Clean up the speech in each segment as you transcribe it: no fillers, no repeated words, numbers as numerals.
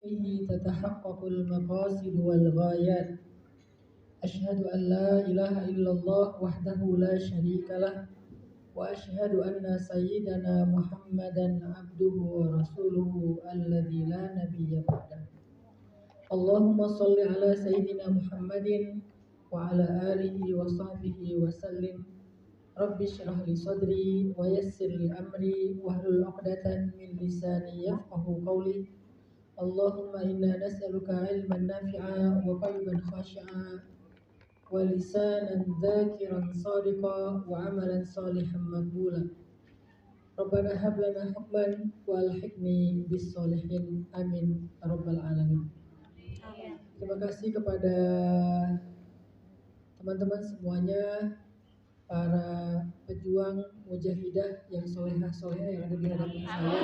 به تتحقق المقاصد والغايات. أشهد أن لا إله إلا الله وحده لا شريك له وأشهد أن سيدنا محمدا عبده ورسوله الذي لا نبي بعده. اللهم صل على سيدنا محمد وعلى آله وصحبه وسلم. رب اشرح لي صدري ويسر لي أمري واحلل عقدة من لساني يفقه قولي. اللهم إنا نسألك علما نافعا وقلبا خاشعا ولسانا ذاكرا صادقا وعملا صالحا مقبولا. ربنا هب لنا حكما والحقني بالصالحين. Amin ya rabbal alamin. Terima kasih kepada teman-teman semuanya, para pejuang mujahidah yang solehah-solehah yang ada di hadapan saya.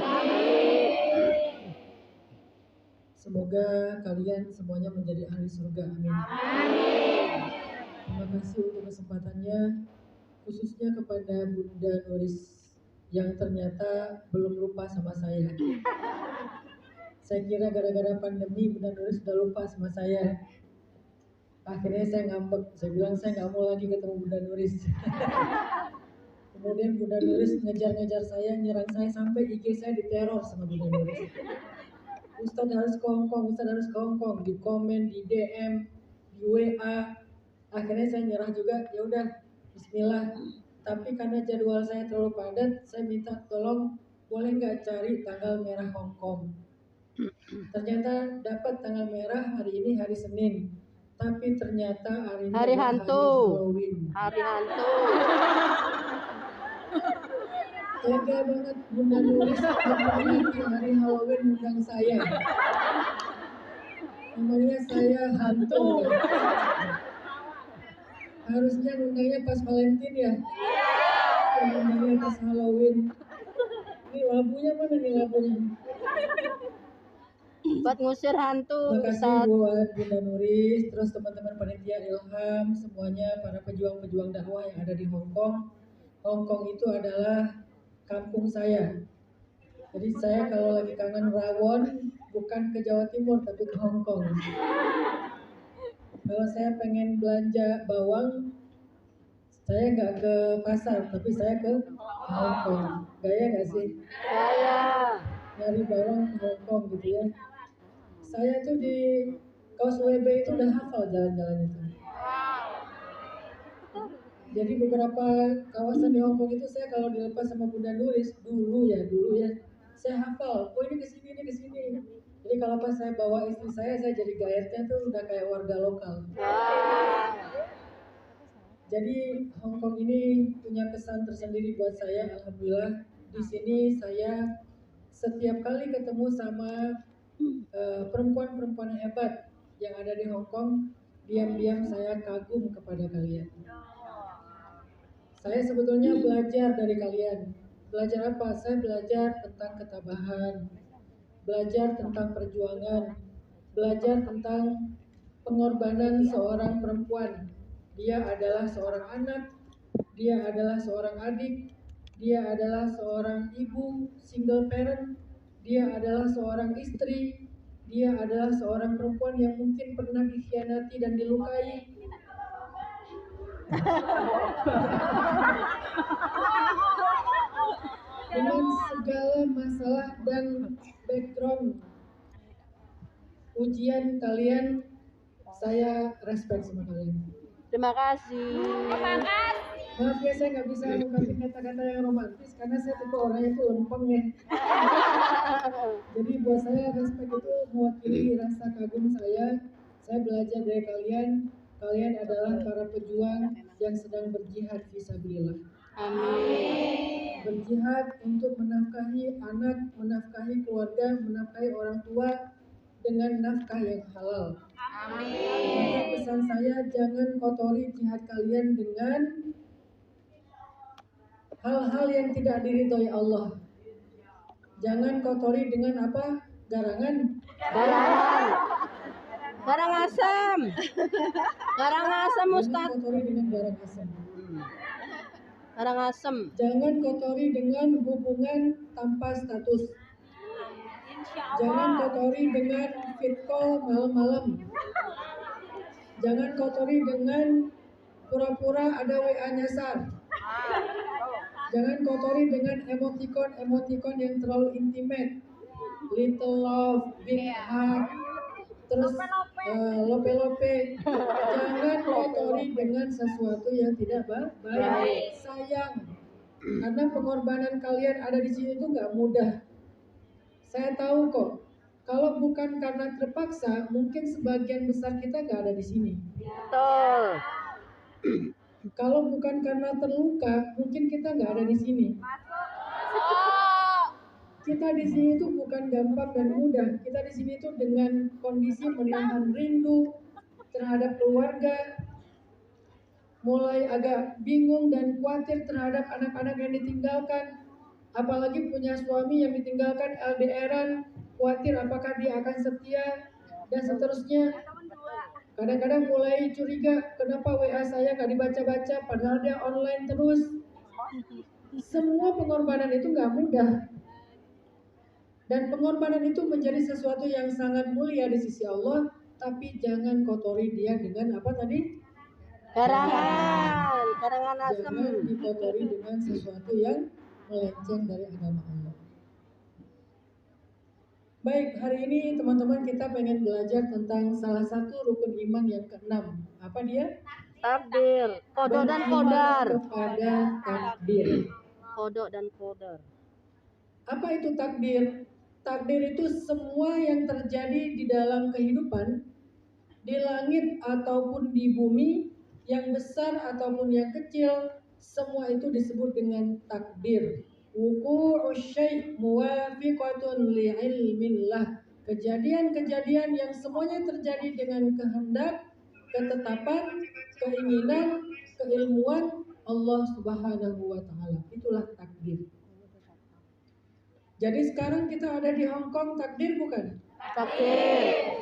Semoga kalian semuanya menjadi ahli surga. Amin. Terima kasih untuk kesempatannya, khususnya kepada Bunda Nuris yang ternyata belum lupa sama saya. Saya kira gara-gara pandemi Bunda Nuris sudah lupa sama saya. Akhirnya saya ngambek, saya bilang saya nggak mau lagi ketemu Bunda Nuris. Kemudian Bunda Nuris ngejar-ngejar saya, nyerang saya sampai IG saya diteror sama Bunda Nuris. Ustadz harus ke Hongkong, Ustadz harus ke Hongkong, di komen, di DM, di WA. Akhirnya saya nyerah juga, ya udah, Bismillah. Tapi karena jadwal saya terlalu padat, saya minta tolong boleh nggak cari tanggal merah Hongkong. Ternyata dapat tanggal merah hari ini hari Senin, tapi ternyata hari ini hari hantu. Halloween. Hari hantu. Tega banget Bunda Nuris di hari Halloween undang saya. Namanya saya hantu. Harusnya undangnya pas Valentine ya. Undangnya pas Halloween. Ini labunya mana nih labunya? Buat ngusir hantu. Terima kasih buat Bunda Nuris, terus teman-teman panitia Ilham, semuanya para pejuang-pejuang dakwah yang ada di Hongkong. Hongkong itu adalah kampung saya. Jadi saya kalau lagi kangen rawon bukan ke Jawa Timur tapi ke Hongkong. Kalau saya pengen belanja bawang, saya nggak ke pasar tapi saya ke Hongkong. Gaya nggak sih? Saya Nyari bawang ke Hongkong gitu ya. Saya tuh di Causeway Bay itu udah hafal jalan-jalan itu. Jadi beberapa kawasan di Hongkong itu saya kalau dilepas sama Bunda Nuris dulu ya, saya hafal. Oh ini kesini, ini kesini. Jadi kalau pas saya bawa istri saya jadi guide-nya tuh udah kayak warga lokal. Jadi Hongkong ini punya kesan tersendiri buat saya. Alhamdulillah di sini saya setiap kali ketemu sama perempuan-perempuan hebat yang ada di Hongkong, diam-diam saya kagum kepada kalian. Saya sebetulnya belajar dari kalian. Belajar apa? Saya belajar tentang ketabahan, belajar tentang perjuangan, belajar tentang pengorbanan seorang perempuan. Dia adalah seorang anak, dia adalah seorang adik, dia adalah seorang ibu, single parent, dia adalah seorang istri, dia adalah seorang perempuan yang mungkin pernah dikhianati dan dilukai. Dengan segala masalah dan background ujian kalian, saya respect sama kalian. terima kasih. Maaf ya saya nggak bisa mengungkapkan kata-kata yang romantis karena saya tipe orangnya itu lempeng ya. Jadi buat saya respect itu mewakili rasa kagum saya. Saya belajar dari kalian. Kalian adalah para pejuang yang sedang berjihad fisabilillah. Amin. Berjihad untuk menafkahi anak, menafkahi keluarga, menafkahi orang tua dengan nafkah yang halal. Amin. Maka pesan saya jangan kotori jihad kalian dengan hal-hal yang tidak diridhoi Allah. Jangan kotori dengan apa? Garangan. Garang asam. Garang asam Ustaz. Jangan kotori dengan garang asam. Garang asam. Jangan kotori dengan hubungan tanpa status. Jangan kotori dengan fit call malam-malam. Jangan kotori dengan pura-pura ada WA nyasar. Jangan kotori dengan emoticon yang terlalu intimate. Little love, big hug, terus lope-lope. Jangan kotori dengan sesuatu yang tidak baik. Sayang, karena pengorbanan kalian ada di sini itu nggak mudah. Saya tahu kok. Kalau bukan karena terpaksa, mungkin sebagian besar kita nggak ada di sini. Betul. Kalau bukan karena terluka, mungkin kita nggak ada di sini. Kita di sini itu bukan gampang dan mudah. Kita di sini itu dengan kondisi menahan rindu terhadap keluarga, mulai agak bingung dan khawatir terhadap anak-anak yang ditinggalkan, apalagi punya suami yang ditinggalkan LDRan, khawatir apakah dia akan setia dan seterusnya. Kadang-kadang mulai curiga, kenapa WA saya nggak dibaca-baca padahal dia online terus. Semua pengorbanan itu nggak mudah. Dan pengorbanan itu menjadi sesuatu yang sangat mulia di sisi Allah, tapi jangan kotori dia dengan apa tadi? Karangan asem. Jangan dikotori dengan sesuatu yang melenceng dari agama Allah. Baik, hari ini teman-teman kita pengen belajar tentang salah satu rukun iman yang keenam. Apa dia? Takdir. Kodok dan Beriman kodar. kepada takdir. Kodok dan kodar. Apa itu takdir? Takdir itu semua yang terjadi di dalam kehidupan, di langit ataupun di bumi, yang besar ataupun yang kecil, semua itu disebut dengan takdir. Wuqu'u syai' muwafiqatun li'ilmillah. Kejadian-kejadian yang semuanya terjadi dengan kehendak, ketetapan, keinginan, keilmuan Allah Subhanahu wa taala. Itulah takdir. Jadi sekarang kita ada di Hong Kong, takdir bukan? Takdir.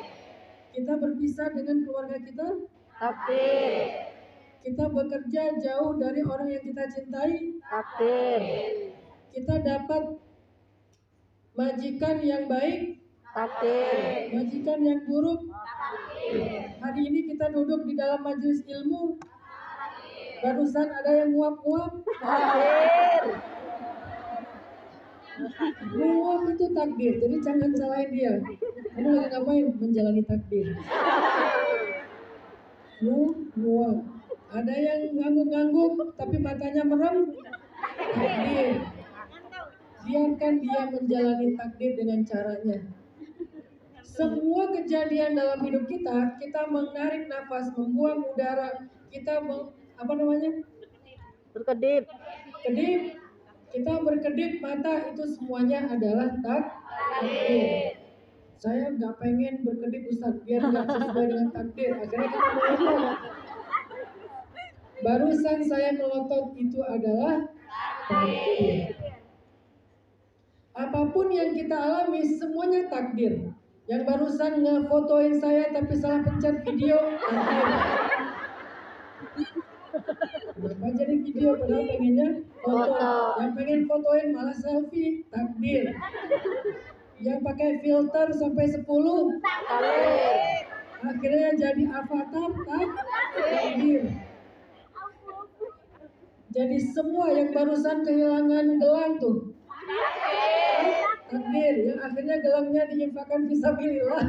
Kita berpisah dengan keluarga kita, Takdir. kita bekerja jauh dari orang yang kita cintai, Takdir. kita dapat majikan yang baik, Takdir. majikan yang buruk. Hari ini kita duduk di dalam majelis ilmu, barusan ada yang nguap-nguap. Takdir. Nguap itu takdir, jadi jangan salahin dia. Kamu lagi ngapain? Menjalani takdir. Nguap. Ada yang ngangguk-ngangguk tapi matanya merem. Takdir. Biarkan dia menjalani takdir dengan caranya. Semua kejadian dalam hidup kita, kita menarik nafas, membuang udara, kita Berkedip. kedip, kita berkedip mata, itu semuanya adalah takdir. Saya nggak pengen berkedip Ustaz, biar nggak sesuai dengan takdir. Akhirnya kita melotot. Barusan saya melotot itu adalah takdir. Apapun yang kita alami semuanya takdir. Yang barusan ngefotoin saya tapi salah pencet video, takdir. Kenapa jadi video padahal pengennya foto? Yang pengen fotoin malah selfie, takdir. Yang pakai filter sampai 10, Takdir. akhirnya jadi avatar, takdir. Jadi semua yang barusan kehilangan gelang tuh, takdir. Yang akhirnya gelangnya diinfakkan fisabilillah,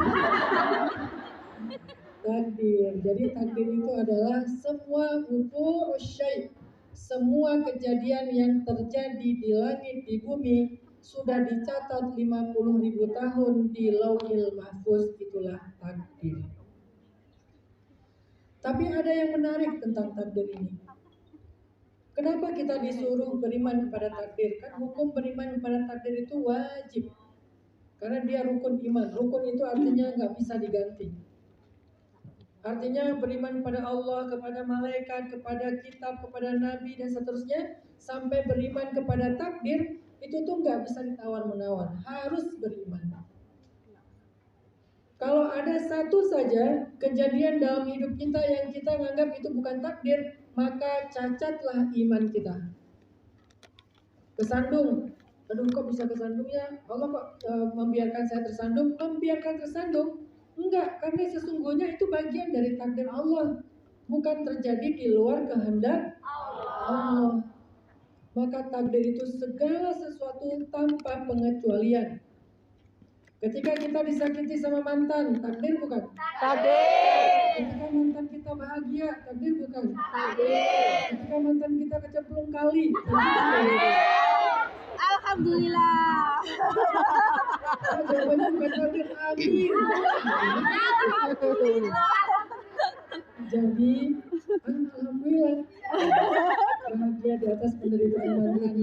takdir. Jadi takdir itu adalah semua wuqu'u syai', semua kejadian yang terjadi di langit, di bumi, sudah dicatat 50.000 tahun di Lauhil Mahfuz, itulah takdir. Tapi ada yang menarik tentang takdir ini. Kenapa kita disuruh beriman kepada takdir? Kan hukum beriman kepada takdir itu wajib. Karena dia rukun iman. Rukun itu artinya nggak bisa diganti. Artinya beriman kepada Allah, kepada malaikat, kepada kitab, kepada nabi, dan seterusnya. Sampai beriman kepada takdir, itu tuh nggak bisa ditawar-menawar. Harus beriman. Kalau ada satu saja kejadian dalam hidup kita yang kita menganggap itu bukan takdir, maka cacatlah iman kita. Kesandung, aduh kok bisa kesandung ya? Allah kok membiarkan saya tersandung? Membiarkan tersandung Enggak, karena sesungguhnya itu bagian dari takdir Allah, bukan terjadi di luar kehendak Allah. Maka takdir itu segala sesuatu tanpa pengecualian. Ketika kita disakiti sama mantan, takdir bukan? Takdir. Ketika mantan kita bahagia, takdir bukan? Takdir. Ketika mantan kita kecemplung kali, takdir. Alhamdulillah. Jawabannya bukan takdir, amin. Jadi, alhamdulillah. Bahagia di atas penderitaan mantan.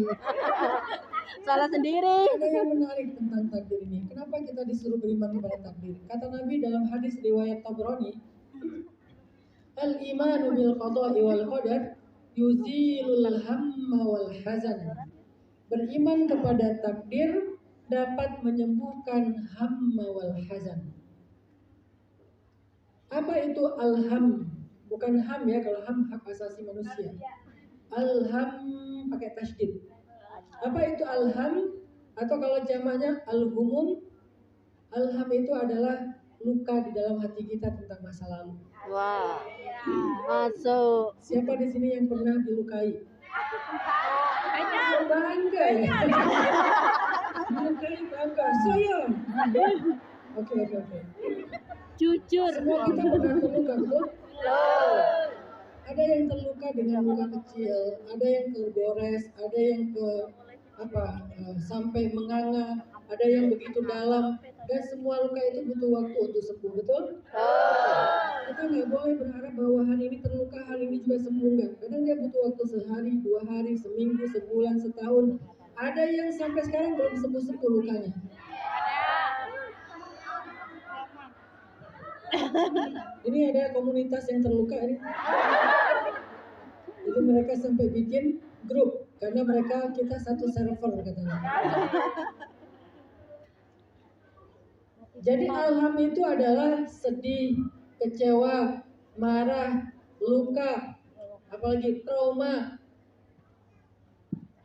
Salah sendiri. Ada yang menarik tentang takdir ini. Kenapa kita disuruh beriman kepada takdir? Kata Nabi dalam hadis riwayat Tabrani, al-imanu bil qada'i wal qadar yuzilul hamma wal hazan. Beriman kepada takdir dapat menyembuhkan hamma wal hazan. Apa itu al-ham? Bukan ham ya, kalau ham hak asasi manusia. Al-ham pakai tasydid. Apa itu al-ham? Atau kalau jamaknya al-humum? Al-ham itu adalah luka di dalam hati kita tentang masa lalu. Wah. Masuk. Siapa di sini yang pernah dilukai? Bangga ya. Dilukai bangga. Saya. Oke. Jujur. Semua kita pernah terluka, betul? Ada yang terluka dengan luka kecil, ada yang tergores, ada yang sampai menganga, ada yang begitu dalam, dan semua luka itu butuh waktu untuk sembuh, betul? Kita nggak boleh berharap bahwa hari ini terluka, hari ini juga sembuh, enggak. Kadang dia butuh waktu sehari, 2 hari, seminggu, sebulan, setahun. Ada yang sampai sekarang belum sembuh lukanya. Ini ada komunitas yang terluka ini. Jadi mereka sampai bikin grup karena kita satu server katanya. Jadi alham itu adalah sedih, kecewa, marah, luka, apalagi trauma,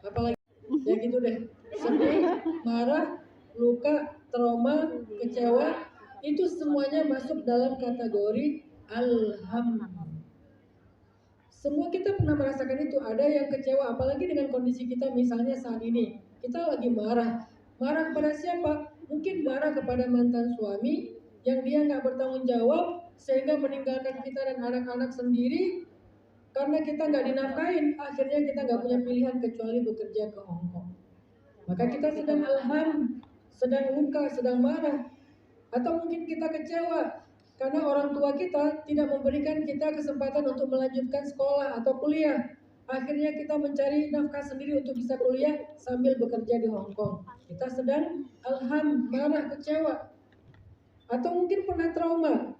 apalagi ya gitu deh. Sedih, marah, luka, trauma, kecewa, itu semuanya masuk dalam kategori alham. Semua kita pernah merasakan itu. Ada yang kecewa, apalagi dengan kondisi kita misalnya saat ini. Kita lagi marah. Marah kepada siapa? Mungkin marah kepada mantan suami yang dia nggak bertanggung jawab sehingga meninggalkan kita dan anak-anak sendiri karena kita nggak dinafkahin. Akhirnya kita nggak punya pilihan kecuali bekerja ke Hong Kong. Maka kita sedang alham, sedang luka, sedang marah. Atau mungkin kita kecewa karena orang tua kita tidak memberikan kita kesempatan untuk melanjutkan sekolah atau kuliah. Akhirnya kita mencari nafkah sendiri untuk bisa kuliah sambil bekerja di Hong Kong. Kita sedang alham, marah, kecewa. Atau mungkin pernah trauma,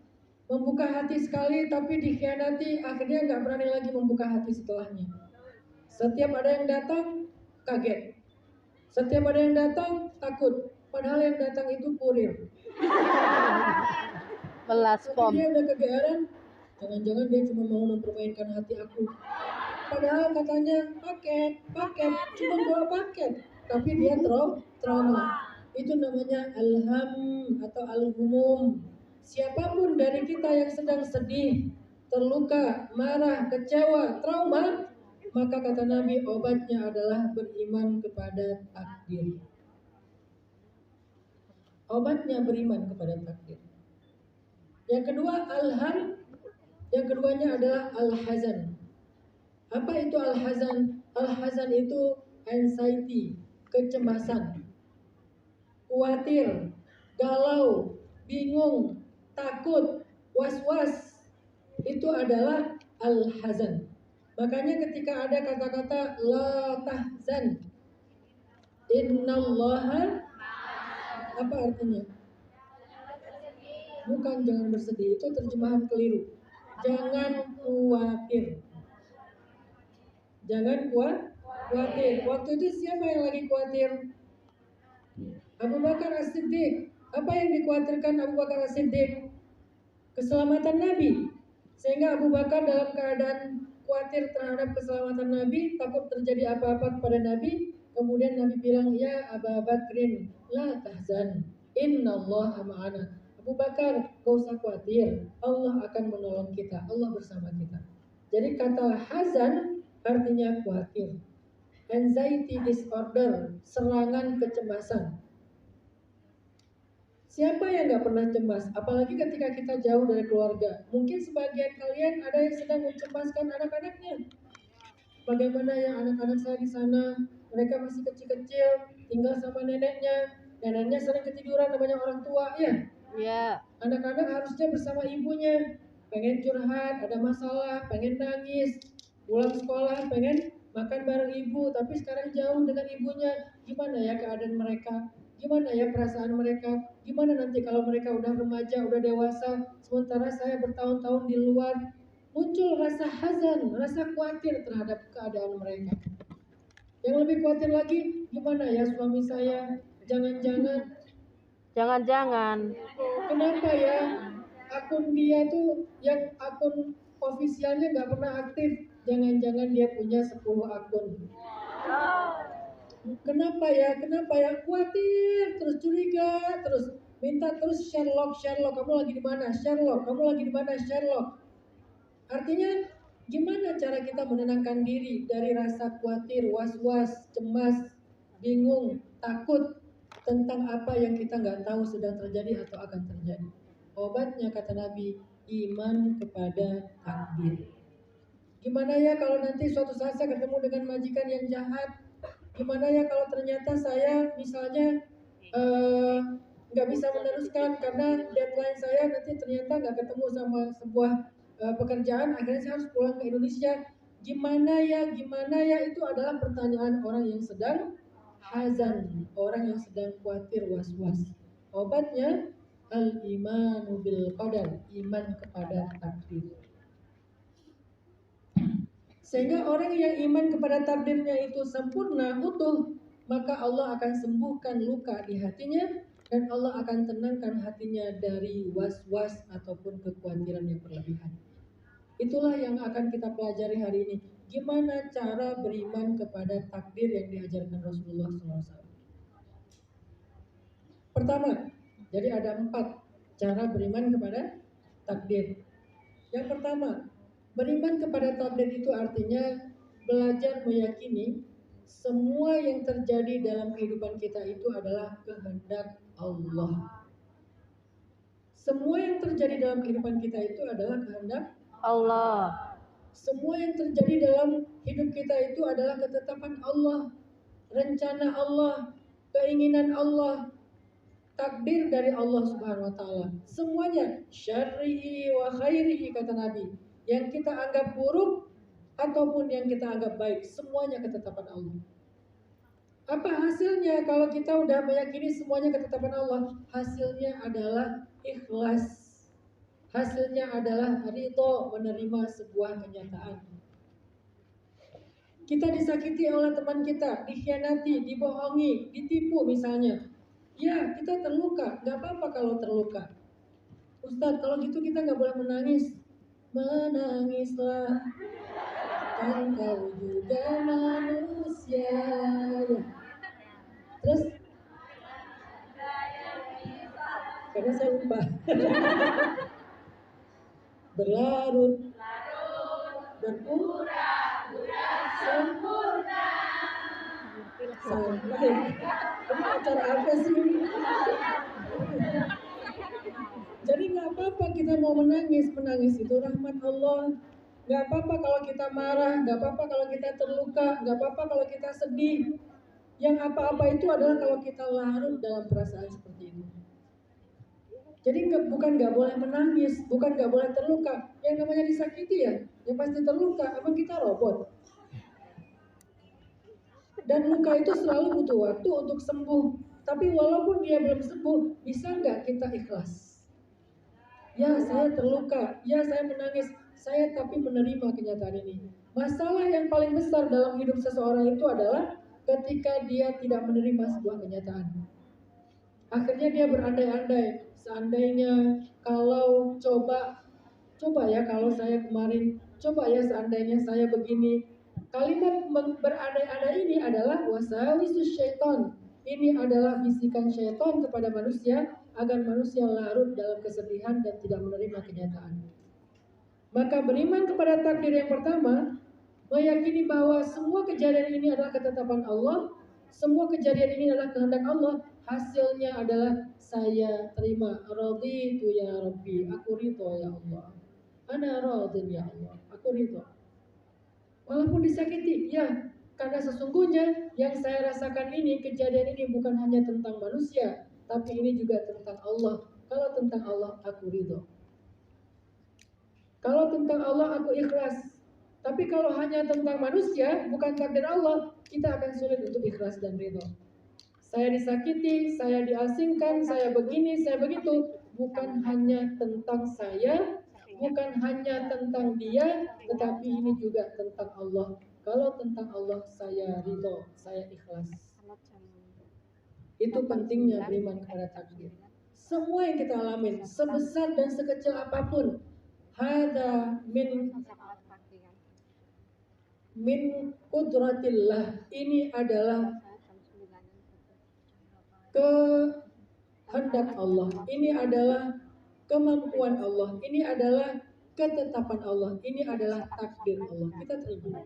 membuka hati sekali tapi dikhianati, akhirnya nggak berani lagi membuka hati setelahnya. Setiap ada yang datang, kaget. Setiap ada yang datang, takut. Padahal yang datang itu kurir. Pelaspom. Tapi dia udah kegeeran, jangan-jangan dia cuma mau mempermainkan hati aku. Padahal katanya paket, cuma bawa paket. Tapi dia trauma. Itu namanya alham atau alhumum. Siapapun dari kita yang sedang sedih, terluka, marah, kecewa, trauma, maka kata Nabi obatnya adalah beriman kepada takdir. Obatnya beriman kepada takdir. Yang kedua alham, yang keduanya adalah al-hazan. Apa itu al-hazan? Al-hazan itu anxiety, kecemasan, khawatir, galau, bingung, takut, was-was. Itu adalah al-hazan. Makanya ketika ada kata-kata la tahzan, innallaha, apa artinya? Bukan jangan bersedih, itu terjemahan keliru. Jangan khawatir. Jangan khawatir. Waktu itu siapa yang lagi khawatir? Abu Bakar As-Siddiq. Apa yang dikhawatirkan Abu Bakar As-Siddiq? Keselamatan Nabi. Sehingga Abu Bakar dalam keadaan khawatir terhadap keselamatan Nabi, takut terjadi apa-apa kepada Nabi. Kemudian Nabi bilang, ya Abu Bakrin, la tahzan, innallaha ma'ana. Abu Abu Bakar, gak usah khawatir, Allah akan menolong kita, Allah bersama kita. Jadi kata hazan artinya khawatir. Anxiety disorder, serangan kecemasan. Siapa yang gak pernah cemas? Apalagi ketika kita jauh dari keluarga. Mungkin sebagian kalian ada yang sedang mencemaskan anak-anaknya. Bagaimana yang anak-anak saya di sana, mereka masih kecil-kecil, tinggal sama neneknya. Neneknya sering ketiduran, namanya orang tua, ya. Ya. Anak-anak harusnya bersama ibunya. Pengen curhat, ada masalah, pengen nangis. Pulang sekolah, pengen makan bareng ibu. Tapi sekarang jauh dengan ibunya. Gimana ya keadaan mereka? Gimana ya perasaan mereka? Gimana nanti kalau mereka udah remaja, udah dewasa, sementara saya bertahun-tahun di luar, muncul rasa hazan, rasa khawatir terhadap keadaan mereka. Yang lebih khawatir lagi, gimana ya suami saya? Jangan-jangan kenapa ya akun dia tuh yang akun ofisialnya nggak pernah aktif? Jangan-jangan dia punya 10 akun. Kenapa ya? Khawatir, terus curiga, terus minta terus Sherlock, kamu lagi di mana? Sherlock, kamu lagi di mana? Sherlock. Artinya gimana cara kita menenangkan diri dari rasa khawatir, was-was, cemas, bingung, takut tentang apa yang kita nggak tahu sedang terjadi atau akan terjadi. Obatnya kata Nabi, iman kepada takdir. Gimana ya kalau nanti suatu saat saya ketemu dengan majikan yang jahat? Gimana ya kalau ternyata saya misalnya nggak bisa meneruskan karena deadline saya nanti ternyata nggak ketemu sama sebuah pekerjaan, akhirnya saya harus pulang ke Indonesia. Gimana ya itu adalah pertanyaan orang yang sedang hazan, orang yang sedang khawatir, was-was. Obatnya al-imanu bil qadar, iman kepada takdir. Sehingga orang yang iman kepada takdirnya itu sempurna, utuh, maka Allah akan sembuhkan luka di hatinya dan Allah akan tenangkan hatinya dari was-was ataupun kekhawatiran yang berlebihan. Itulah yang akan kita pelajari hari ini. Gimana cara beriman kepada takdir yang diajarkan Rasulullah SAW. Pertama, jadi ada 4 cara beriman kepada takdir. Yang pertama, beriman kepada takdir itu artinya belajar meyakini semua yang terjadi dalam kehidupan kita itu adalah kehendak Allah. Semua yang terjadi dalam kehidupan kita itu adalah kehendak Allah. Semua yang terjadi dalam hidup kita itu adalah ketetapan Allah, rencana Allah, keinginan Allah, takdir dari Allah Subhanahu wa taala. Semuanya syarrihi wa khairihi kata Nabi. Yang kita anggap buruk ataupun yang kita anggap baik, semuanya ketetapan Allah. Apa hasilnya kalau kita udah meyakini semuanya ketetapan Allah? Hasilnya adalah ikhlas. Hasilnya adalah ridho, menerima sebuah kenyataan. Kita disakiti oleh teman kita, dikhianati, dibohongi, ditipu misalnya. Ya, kita terluka, gak apa-apa kalau terluka. Ustadz, kalau gitu kita gak boleh menangis. Menangislah, kan kau juga manusia. Ya. Terus, karena saya lupa. Berlarut, berpura-pura sempurna. Sampai ini acara apa sih? Jadi nggak apa-apa kita mau menangis itu rahmat Allah. Nggak apa-apa kalau kita marah, nggak apa-apa kalau kita terluka, nggak apa-apa kalau kita sedih. Yang apa-apa itu adalah kalau kita larut dalam perasaan seperti itu. Jadi bukan nggak boleh menangis, bukan nggak boleh terluka. Yang namanya disakiti ya, yang pasti terluka. Emang kita robot? Dan luka itu selalu butuh waktu untuk sembuh. Tapi walaupun dia belum sembuh, bisa nggak kita ikhlas? Ya, saya terluka. Ya, saya menangis. Saya tapi menerima kenyataan ini. Masalah yang paling besar dalam hidup seseorang itu adalah ketika dia tidak menerima sebuah kenyataan. Akhirnya dia berandai-andai. Seandainya kalau coba ya kalau saya kemarin, coba ya seandainya saya begini. Kalimat berandai-andai ini adalah wasawisus syaitan. Ini adalah bisikan syaitan kepada manusia agar manusia larut dalam kesedihan dan tidak menerima kenyataan. Maka beriman kepada takdir yang pertama, meyakini bahwa semua kejadian ini adalah ketetapan Allah, semua kejadian ini adalah kehendak Allah, hasilnya adalah saya terima. Raditu ya Rabbi, aku ridho ya Allah. Ana radin ya Allah, aku ridho. Walaupun disakiti, ya, karena sesungguhnya yang saya rasakan ini, kejadian ini bukan hanya tentang manusia, tapi ini juga tentang Allah. Kalau tentang Allah, aku ridho. Kalau tentang Allah, aku ikhlas. Tapi kalau hanya tentang manusia, bukan takdir Allah, kita akan sulit untuk ikhlas dan ridho. Saya disakiti, saya diasingkan, saya begini, saya begitu. Bukan hanya tentang saya, bukan hanya tentang dia, tetapi ini juga tentang Allah. Kalau tentang Allah, saya ridho, saya ikhlas. Itu pentingnya beriman kepada takdir. Semua yang kita alamin, sebesar dan sekecil apapun, hada min qudratillah, ini adalah kehendak Allah, ini adalah kemampuan Allah, ini adalah ketetapan Allah, ini adalah takdir Allah. Kita terima.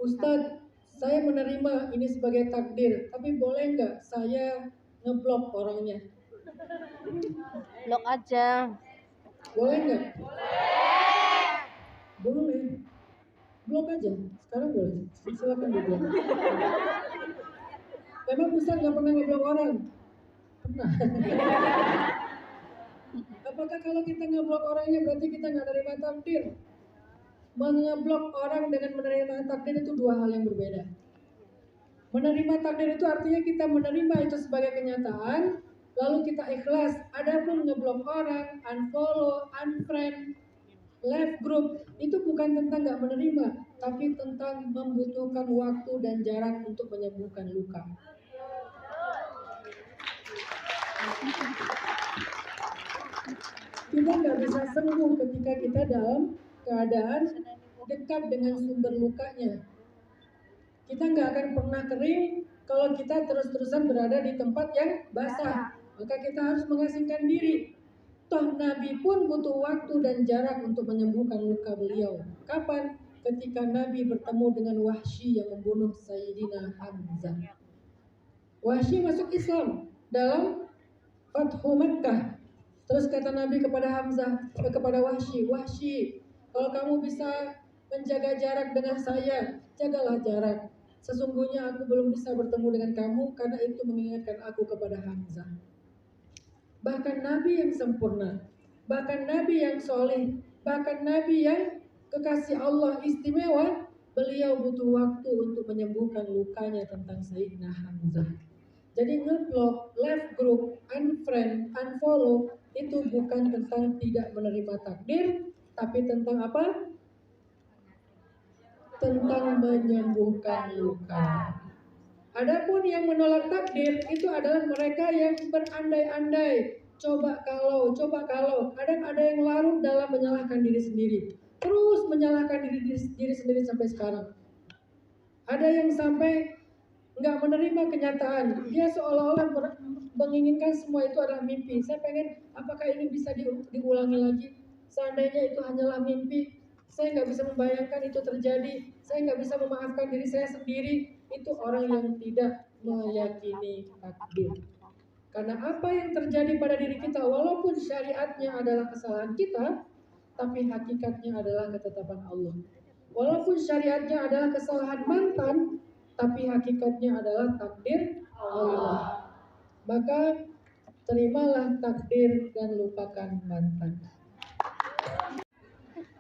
Ustadz, saya menerima ini sebagai takdir, tapi boleh nggak saya ngeblok orangnya? Blok aja. Boleh nggak? Boleh. Blok aja. Sekarang boleh. Silakan diblok. Memang Ustaz nggak pernah ngeblok orang? Pernah. Apakah kalau kita ngeblok orangnya berarti kita nggak nerima takdir? Mengeblok orang dengan menerima takdir itu dua hal yang berbeda. Menerima takdir itu artinya kita menerima itu sebagai kenyataan, lalu kita ikhlas. Adapun ngeblok orang, unfollow, unfriend, left group, itu bukan tentang nggak menerima, tapi tentang membutuhkan waktu dan jarak untuk menyembuhkan luka. Kita nggak bisa sembuh ketika kita dalam keadaan dekat dengan sumber lukanya. Kita nggak akan pernah kering kalau kita terus-terusan berada di tempat yang basah. Maka kita harus mengasingkan diri. Toh Nabi pun butuh waktu dan jarak untuk menyembuhkan luka beliau. Kapan? Ketika Nabi bertemu dengan Wahsy yang membunuh Sayyidina Hamzah. Wahsy masuk Islam dalam Fathu Makkah. Terus kata Nabi kepada Hamzah, kepada Wahsy, Wahsy, kalau kamu bisa menjaga jarak dengan saya, jagalah jarak. Sesungguhnya aku belum bisa bertemu dengan kamu karena itu mengingatkan aku kepada Hamzah. Bahkan Nabi yang sempurna, bahkan Nabi yang soleh, bahkan Nabi yang kekasih Allah istimewa, beliau butuh waktu untuk menyembuhkan lukanya tentang Sayyidina Hamzah. Jadi ngeblok, left group, unfriend, unfollow itu bukan tentang tidak menerima takdir, tapi tentang apa? Tentang menyembuhkan luka. Adapun yang menolak takdir itu adalah mereka yang berandai-andai, coba kalau. Kadang ada yang larut dalam menyalahkan diri sendiri, terus menyalahkan diri sendiri sampai sekarang. Ada yang sampai nggak menerima kenyataan, dia seolah-olah menginginkan semua itu adalah mimpi. Saya pengen, apakah ini bisa diulangi lagi? Seandainya itu hanyalah mimpi, saya nggak bisa membayangkan itu terjadi. Saya nggak bisa memaafkan diri saya sendiri. Itu orang yang tidak meyakini takdir. Karena apa yang terjadi pada diri kita, walaupun syariatnya adalah kesalahan kita, tapi hakikatnya adalah ketetapan Allah. Walaupun syariatnya adalah kesalahan mantan, tapi hakikatnya adalah takdir Allah. Maka terimalah takdir dan lupakan mantan.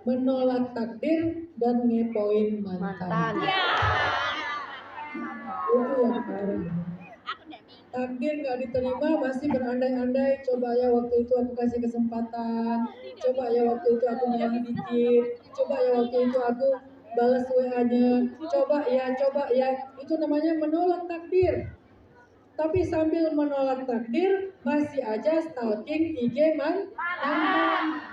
Menolak takdir dan ngepoin mantan. Itu yang parah. Takdir nggak diterima masih berandai-andai. Coba ya waktu itu aku kasih kesempatan. Coba ya waktu itu aku ngalah dikit. Coba ya waktu itu aku balas WA-nya. Coba ya. Itu namanya menolak takdir. Tapi sambil menolak takdir masih aja stalking IG mantan.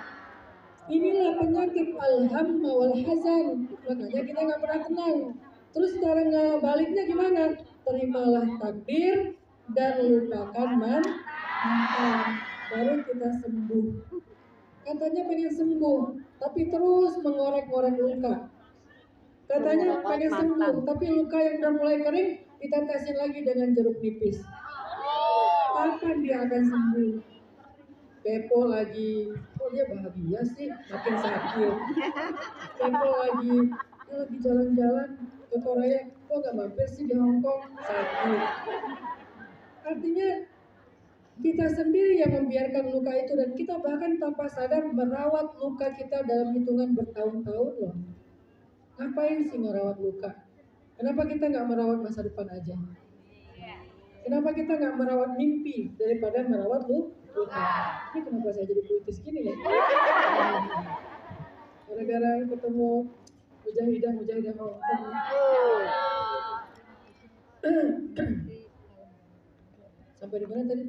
Inilah penyakit al-hamma wal hazan. Makanya kita nggak pernah tenang. Terus cara ngebaliknya gimana? Terimalah takdir, dan lupakan mantan, baru kita sembuh. Katanya pengen sembuh, tapi terus mengorek-ngorek luka. Katanya pengen sembuh, tapi luka yang udah mulai kering ditetesin lagi dengan jeruk nipis. Kapan dia akan sembuh? Kepo lagi, kok dia bahagia sih, makin sakit. Kepo lagi, dia lagi jalan-jalan ke Korea, kok gak mampir sih di Hong Kong, sakit. Artinya kita sendiri yang membiarkan luka itu, dan kita bahkan tanpa sadar merawat luka kita dalam hitungan bertahun-tahun loh. Ngapain sih merawat luka? Kenapa kita nggak merawat masa depan aja? Kenapa kita nggak merawat mimpi daripada merawat luka? Ini kenapa saya jadi politis gini ya? Gara-gara ketemu mujahidah Hong Kong. Sampai di mana tadi?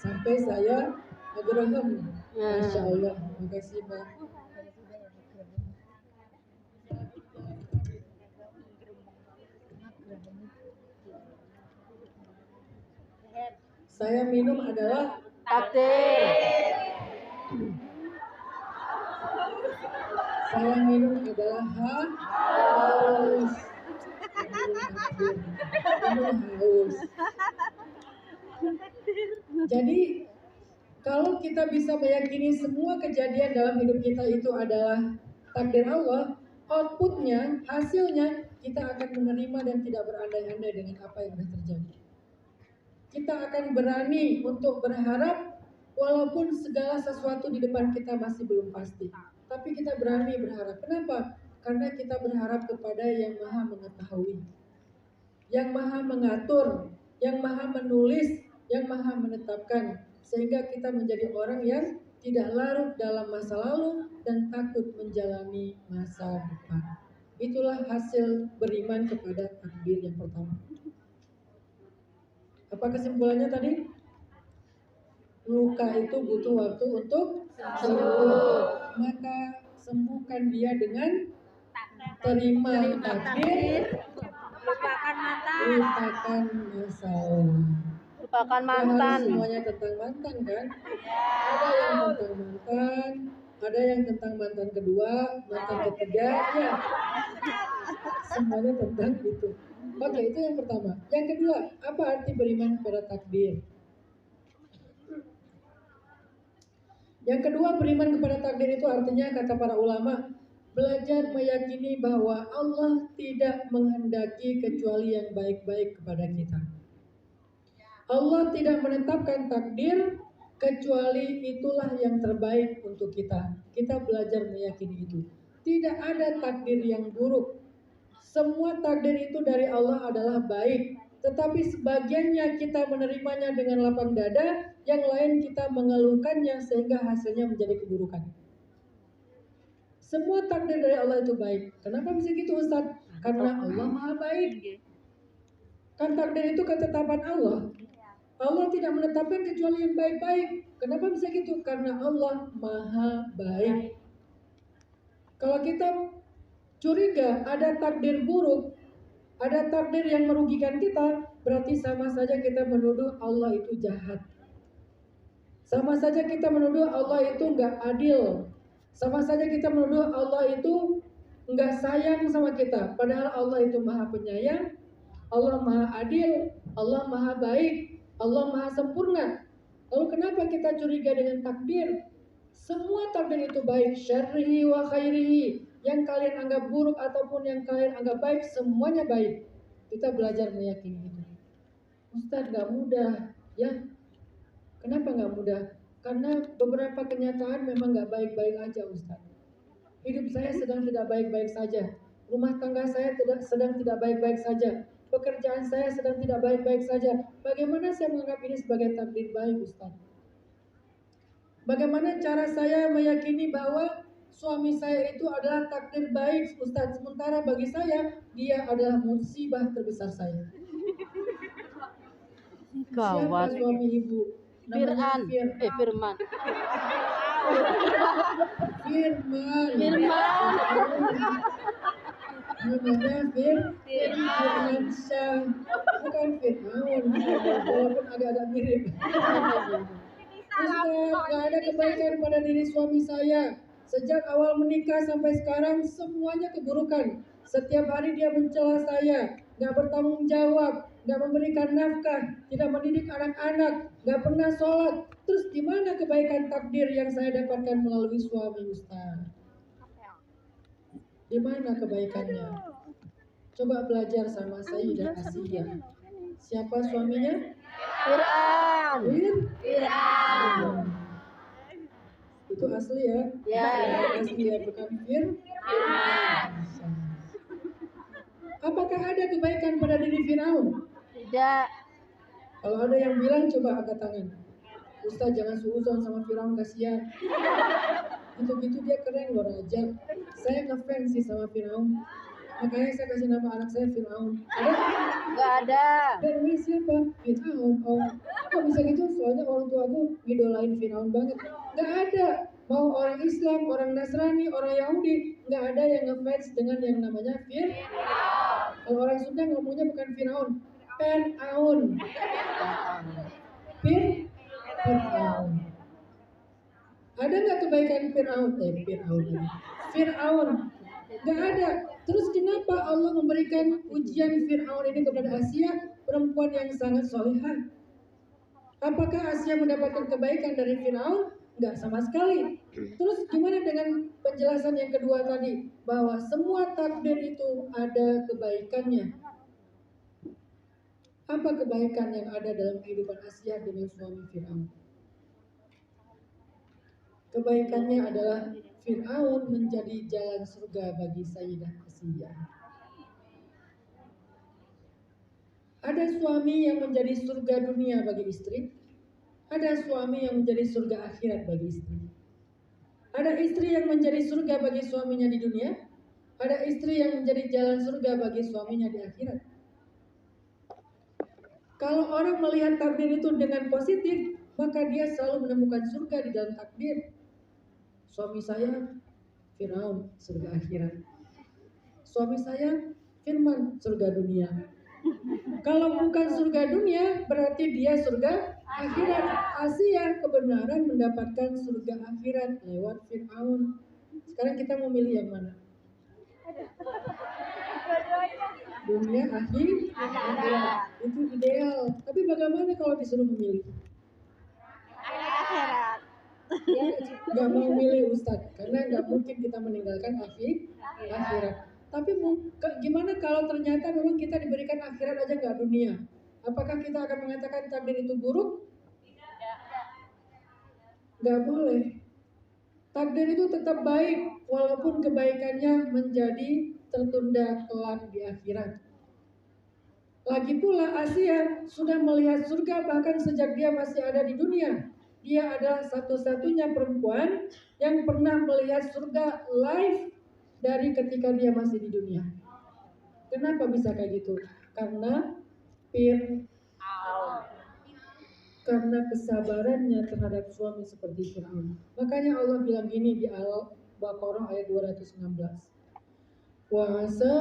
Sampai saya ageraham. Masya Allah, makasih Mbak. Saya minum adalah takdir. Saya minum adalah haus. Haus. Jadi kalau kita bisa meyakini semua kejadian dalam hidup kita itu adalah takdir Allah, outputnya, hasilnya kita akan menerima dan tidak berandai-andai dengan apa yang sudah terjadi. Kita akan berani untuk berharap walaupun segala sesuatu di depan kita masih belum pasti. Tapi kita berani berharap. Kenapa? Karena kita berharap kepada yang maha mengetahui, yang maha mengatur, yang maha menulis, yang maha menetapkan. Sehingga kita menjadi orang yang tidak larut dalam masa lalu dan takut menjalani masa depan. Itulah hasil beriman kepada takdir yang pertama. Apa kesimpulannya tadi? Luka itu butuh waktu untuk sembuh. Maka sembuhkan dia dengan terima takdir, Lupakan mantan. lupakan masalah. Lupakan mantan. Semuanya tentang mantan kan? Ada yang tentang mantan, ada yang tentang mantan kedua, mantan ketiga, ya. Semuanya tentang itu. Oke, itu yang pertama. Yang kedua, apa arti beriman kepada takdir? Yang kedua, beriman kepada takdir itu artinya, kata para ulama, belajar meyakini bahwa Allah tidak menghendaki kecuali yang baik-baik kepada kita. Allah tidak menetapkan takdir kecuali itulah yang terbaik untuk kita. Kita belajar meyakini itu. Tidak ada takdir yang buruk. Semua takdir itu dari Allah adalah baik, tetapi sebagiannya kita menerimanya dengan lapang dada, yang lain kita mengeluhkannya sehingga hasilnya menjadi keburukan. Semua takdir dari Allah itu baik. Kenapa bisa gitu Ustaz? Karena Allah maha baik. Kan takdir itu ketetapan Allah. Allah tidak menetapkan kecuali yang baik-baik. Kenapa bisa gitu? Karena Allah maha baik. Kalau kita curiga ada takdir buruk, ada takdir yang merugikan kita, berarti sama saja kita menuduh Allah itu jahat. Sama saja kita menuduh Allah itu nggak adil. Sama saja kita menuduh Allah itu nggak sayang sama kita. Padahal Allah itu maha penyayang, Allah maha adil, Allah maha baik, Allah maha sempurna. Lalu kenapa kita curiga dengan takdir? Semua takdir itu baik, syarrihi wa khairihi. Yang kalian anggap buruk ataupun yang kalian anggap baik, semuanya baik. Kita belajar meyakini itu. Ustaz, gak mudah, ya. Kenapa gak mudah? Karena beberapa kenyataan memang gak baik-baik aja, Ustaz. Hidup saya sedang tidak baik-baik saja. Rumah tangga saya sedang tidak baik-baik saja. Pekerjaan saya sedang tidak baik-baik saja. Bagaimana saya menganggap ini sebagai takdir baik, Ustaz? Bagaimana cara saya meyakini bahwa suami saya itu adalah takdir baik, Ustaz? Sementara bagi saya, dia adalah musibah terbesar saya. Siapa suami ibu? Firman. Firman. Namanya Firmansyah, bukan Fir'aun, walaupun agak-agak mirip. Ustaz, gak ada kebaikan pada diri suami saya. Sejak awal menikah sampai sekarang semuanya keburukan. Setiap hari dia mencela saya, gak bertanggung jawab, gak memberikan nafkah, tidak mendidik anak-anak, gak pernah sholat. Terus gimana kebaikan takdir yang saya dapatkan melalui suami Ustaz? Gimana kebaikannya? Coba belajar sama Sayyidah Asiyah. Siapa suaminya? Quran. Fir'aun. Itu asli ya? Ya. Asli ya, bukan Fir'aun. Apakah ada kebaikan pada diri Fir'aun? Tidak. Kalau ada yang bilang, coba angkat tangan. Ustaz, jangan suuzon sama Fir'aun, kasihan. Gitu-gitu dia keren loh, raja. Saya ngefans sih sama Fir'aun. Makanya saya kasih nama anak saya Fir'aun. Ada? Gak ada. Dan ini siapa? Fir'aun. Oh, kok bisa gitu? Soalnya orang tua aku ngidolain Fir'aun banget. Gak ada. Mau orang Islam, orang Nasrani, orang Yahudi, gak ada yang ngefans dengan yang namanya Fir'aun. Kalau orang Sunda ngomongnya bukan Fir'aun, Pen-aun. Fir'aun. Ada nggak kebaikan Fir'aun? Fir'aun. Gak ada. Terus kenapa Allah memberikan ujian Fir'aun ini kepada Asia, perempuan yang sangat solehah? Apakah Asia mendapatkan kebaikan dari Fir'aun? Enggak sama sekali. Terus gimana dengan penjelasan yang kedua tadi? Bahwa semua takdir itu ada kebaikannya. Apa kebaikan yang ada dalam kehidupan Asia dengan suami Fir'aun? Kebaikannya adalah Fir'aun menjadi jalan surga bagi Sayyidah Asiyah. Ada suami yang menjadi surga dunia bagi istri. Ada suami yang menjadi surga akhirat bagi istri. Ada istri yang menjadi surga bagi suaminya di dunia. Ada istri yang menjadi jalan surga bagi suaminya di akhirat. Kalau orang melihat takdir itu dengan positif, maka dia selalu menemukan surga di dalam takdir. Suami saya Fir'aun, surga akhirat. Suami saya Firman, surga dunia. Kalau bukan surga dunia, berarti dia surga akhirat. Asia kebenaran mendapatkan surga akhirat lewat Fir'aun. Sekarang kita mau milih yang mana? Dunia akhirat. Itu ideal. Tapi bagaimana kalau disuruh memilih? Akhirat. Gak mau milih Ustadz, karena gak mungkin kita meninggalkan akhirat. Tapi gimana kalau ternyata memang kita diberikan akhirat aja gak dunia? Apakah kita akan mengatakan takdir itu buruk? Gak boleh. Takdir itu tetap baik, walaupun kebaikannya menjadi tertunda kelak di akhirat. Lagi pula Asia sudah melihat surga bahkan sejak dia masih ada di dunia. Dia adalah satu-satunya perempuan yang pernah melihat surga live dari ketika dia masih di dunia. Kenapa bisa kayak gitu? Karena karena kesabarannya terhadap suami seperti Fir'aun. Makanya Allah bilang gini di Al-Baqarah ayat 216. Wa asa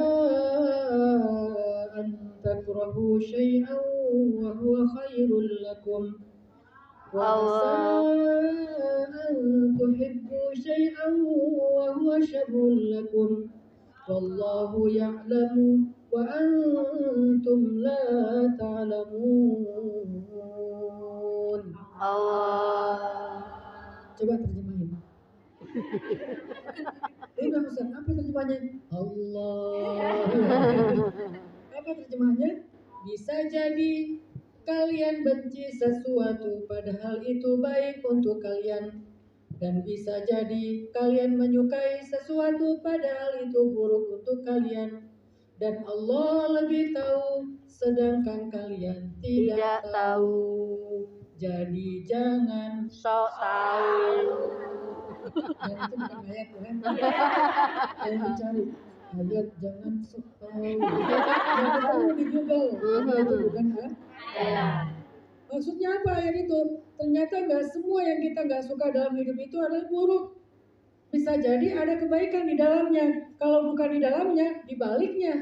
an takrahu syai'an wa huwa khairul lakum. Wa asa an tuhibbu syai'an wa huwa syarrul lakum. Wallahu ya'lamu wa antum la ta'lamun. Allah. Coba terjemahin. Udah Ustaz, apa terjemahannya? Allah. Apa terjemahannya? Bisa jadi kalian benci sesuatu padahal itu baik untuk kalian. Dan bisa jadi kalian menyukai sesuatu padahal itu buruk untuk kalian. Dan Allah lebih tahu sedangkan kalian tidak tahu. Jadi jangan Sok tahu. Dan itu bukan ayat ya. Yang dicari ayat jangan sok tahu. Yang ketemu di Google. Itu bukan ayat. Maksudnya apa ayat itu? Ternyata nggak semua yang kita nggak suka dalam hidup itu adalah buruk. Bisa jadi ada kebaikan di dalamnya. Kalau bukan di dalamnya, di baliknya.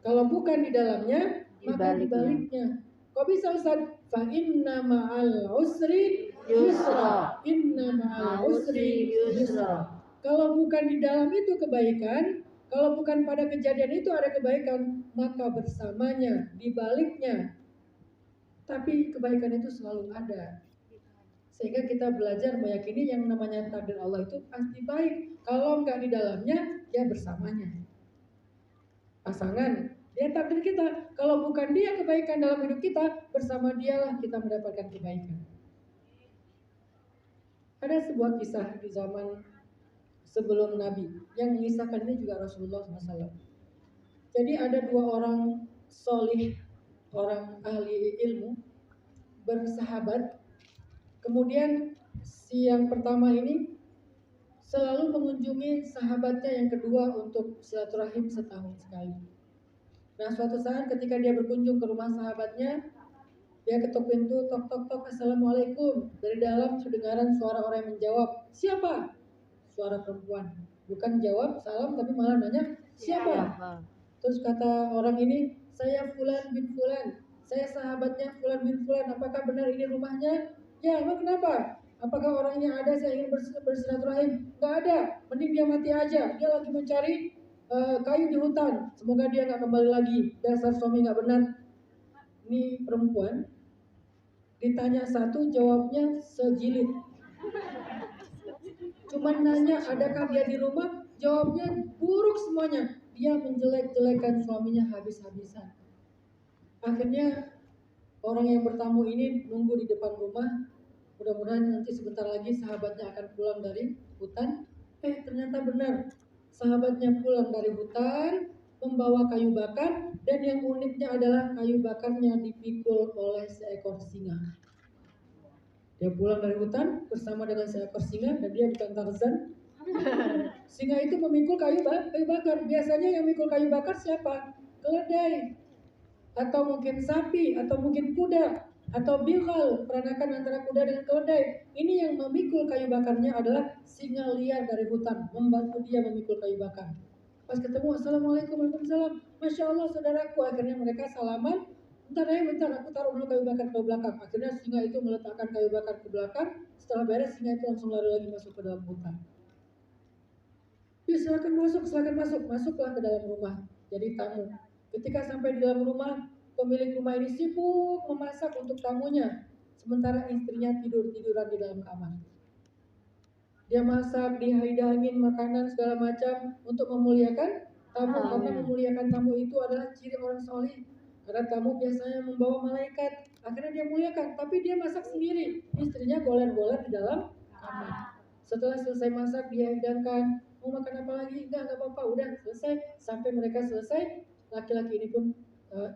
Kalau bukan di dalamnya, maka di baliknya. Kok bisa Ustaz? Fa inna ma'al usri yusra. Inna ma'al usri yusra. Kalau bukan di dalam itu kebaikan, kalau bukan pada kejadian itu ada kebaikan, maka bersamanya, di baliknya. Tapi kebaikan itu selalu ada. Sehingga kita belajar meyakini yang namanya takdir Allah itu pasti baik. Kalau enggak di dalamnya, ya bersamanya. Pasangan, dia takdir kita. Kalau bukan dia kebaikan dalam hidup kita, bersama dialah kita mendapatkan kebaikan. Ada sebuah kisah di zaman sebelum Nabi yang mengisahkan ini juga Rasulullah SAW. Jadi ada dua orang solih, orang ahli ilmu, bersahabat. Kemudian si yang pertama ini selalu mengunjungi sahabatnya yang kedua untuk silaturahim setahun sekali. Nah, suatu saat ketika dia berkunjung ke rumah sahabatnya, dia ketuk pintu, tok tok tok, assalamualaikum. Dari dalam kedengaran suara orang yang menjawab, siapa? Suara perempuan. Bukan jawab salam tapi malah nanya, siapa? Terus kata orang ini, saya Fulan bin Fulan. Saya sahabatnya Fulan bin Fulan. Apakah benar ini rumahnya? Ya, emang kenapa? Apakah orangnya ada? Saya ingin bersilaturahim. Nggak ada. Mending dia mati aja. Dia lagi mencari kayu di hutan. Semoga dia nggak kembali lagi. Dasar suami nggak benar. Ini perempuan ditanya satu, jawabnya sejilid. Cuman nanya adakah dia di rumah, jawabnya buruk semuanya. Dia menjelek-jelekan suaminya habis-habisan. Akhirnya orang yang bertamu ini nunggu di depan rumah. Mudah-mudahan nanti sebentar lagi sahabatnya akan pulang dari hutan. Ternyata benar. Sahabatnya pulang dari hutan, membawa kayu bakar, dan yang uniknya adalah kayu bakarnya dipikul oleh seekor singa. Dia pulang dari hutan bersama dengan seekor singa, dan dia bukan Tarzan. Singa itu memikul kayu bakar. Biasanya yang memikul kayu bakar siapa? Keledai, atau mungkin sapi, atau mungkin kuda, atau bilhal, peranakan antara kuda dengan keledai. Ini yang memikul kayu bakarnya adalah singa liar dari hutan, membantu dia memikul kayu bakar. Pas ketemu, assalamualaikum, waalaikumsalam, masya Allah saudaraku. Akhirnya mereka salaman. Bentar, aku taruh dulu kayu bakar ke belakang. Akhirnya singa itu meletakkan kayu bakar ke belakang. Setelah beres, singa itu langsung lari lagi masuk ke dalam hutan. Ya silakan masuk. Masuklah ke dalam rumah. Jadi tamu. Ketika sampai di dalam rumah, pemilik rumah ini sibuk memasak untuk tamunya. Sementara istrinya tiduran di dalam kamar. Dia masak, dihidangin makanan segala macam untuk memuliakan tamu. Karena memuliakan tamu itu adalah ciri orang soleh. Karena tamu biasanya membawa malaikat. Akhirnya dia muliakan, tapi dia masak sendiri. Istrinya goler-goler di dalam kamar. Setelah selesai masak, dia hidangkan. Mau makan apa lagi? Enggak apa-apa, udah selesai. Sampai mereka selesai, laki-laki ini pun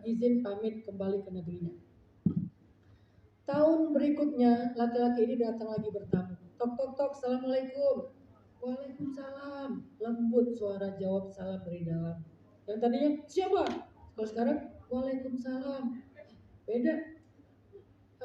izin pamit kembali ke negerinya. Tahun berikutnya, laki-laki ini datang lagi bertamu. Tok tok tok, assalamualaikum. Waalaikumsalam. Lembut suara jawab salam dari dalam. Yang tadinya siapa? Kalau sekarang waalaikumsalam. Beda.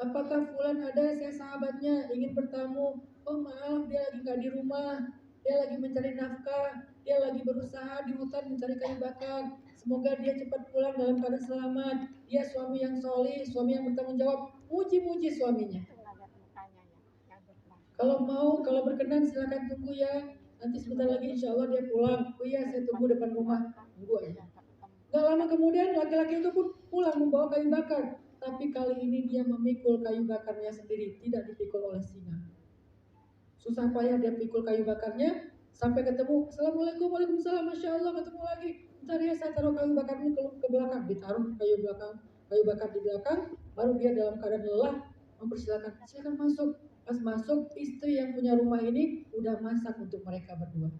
Apakah Fulan ada? Saya sahabatnya ingin bertamu. Oh maaf, dia lagi nggak di rumah. Dia lagi mencari nafkah. Dia lagi berusaha di hutan mencari kayu bakar. Semoga dia cepat pulang dalam keadaan selamat. Dia suami yang solih, suami yang bertanggung jawab. Muji-muji suaminya. Kalau berkenan silakan tunggu ya. Nanti sebentar lagi insya Allah dia pulang. Oh iya, saya tunggu depan rumah. Tunggu aja. Gak lama kemudian laki-laki itu pun pulang membawa kayu bakar. Tapi kali ini dia memikul kayu bakarnya sendiri, tidak dipikul oleh singa. Susah payah dia pikul kayu bakarnya, sampai ketemu, assalamualaikum, waalaikumsalam, masya Allah, ketemu lagi. Bentar ya, saya taruh kayu bakarnya ke belakang. Ditaruh kayu bakar di belakang, baru dia dalam keadaan lelah mempersilakan, silakan masuk. Pas masuk, istri yang punya rumah ini udah masak untuk mereka berdua.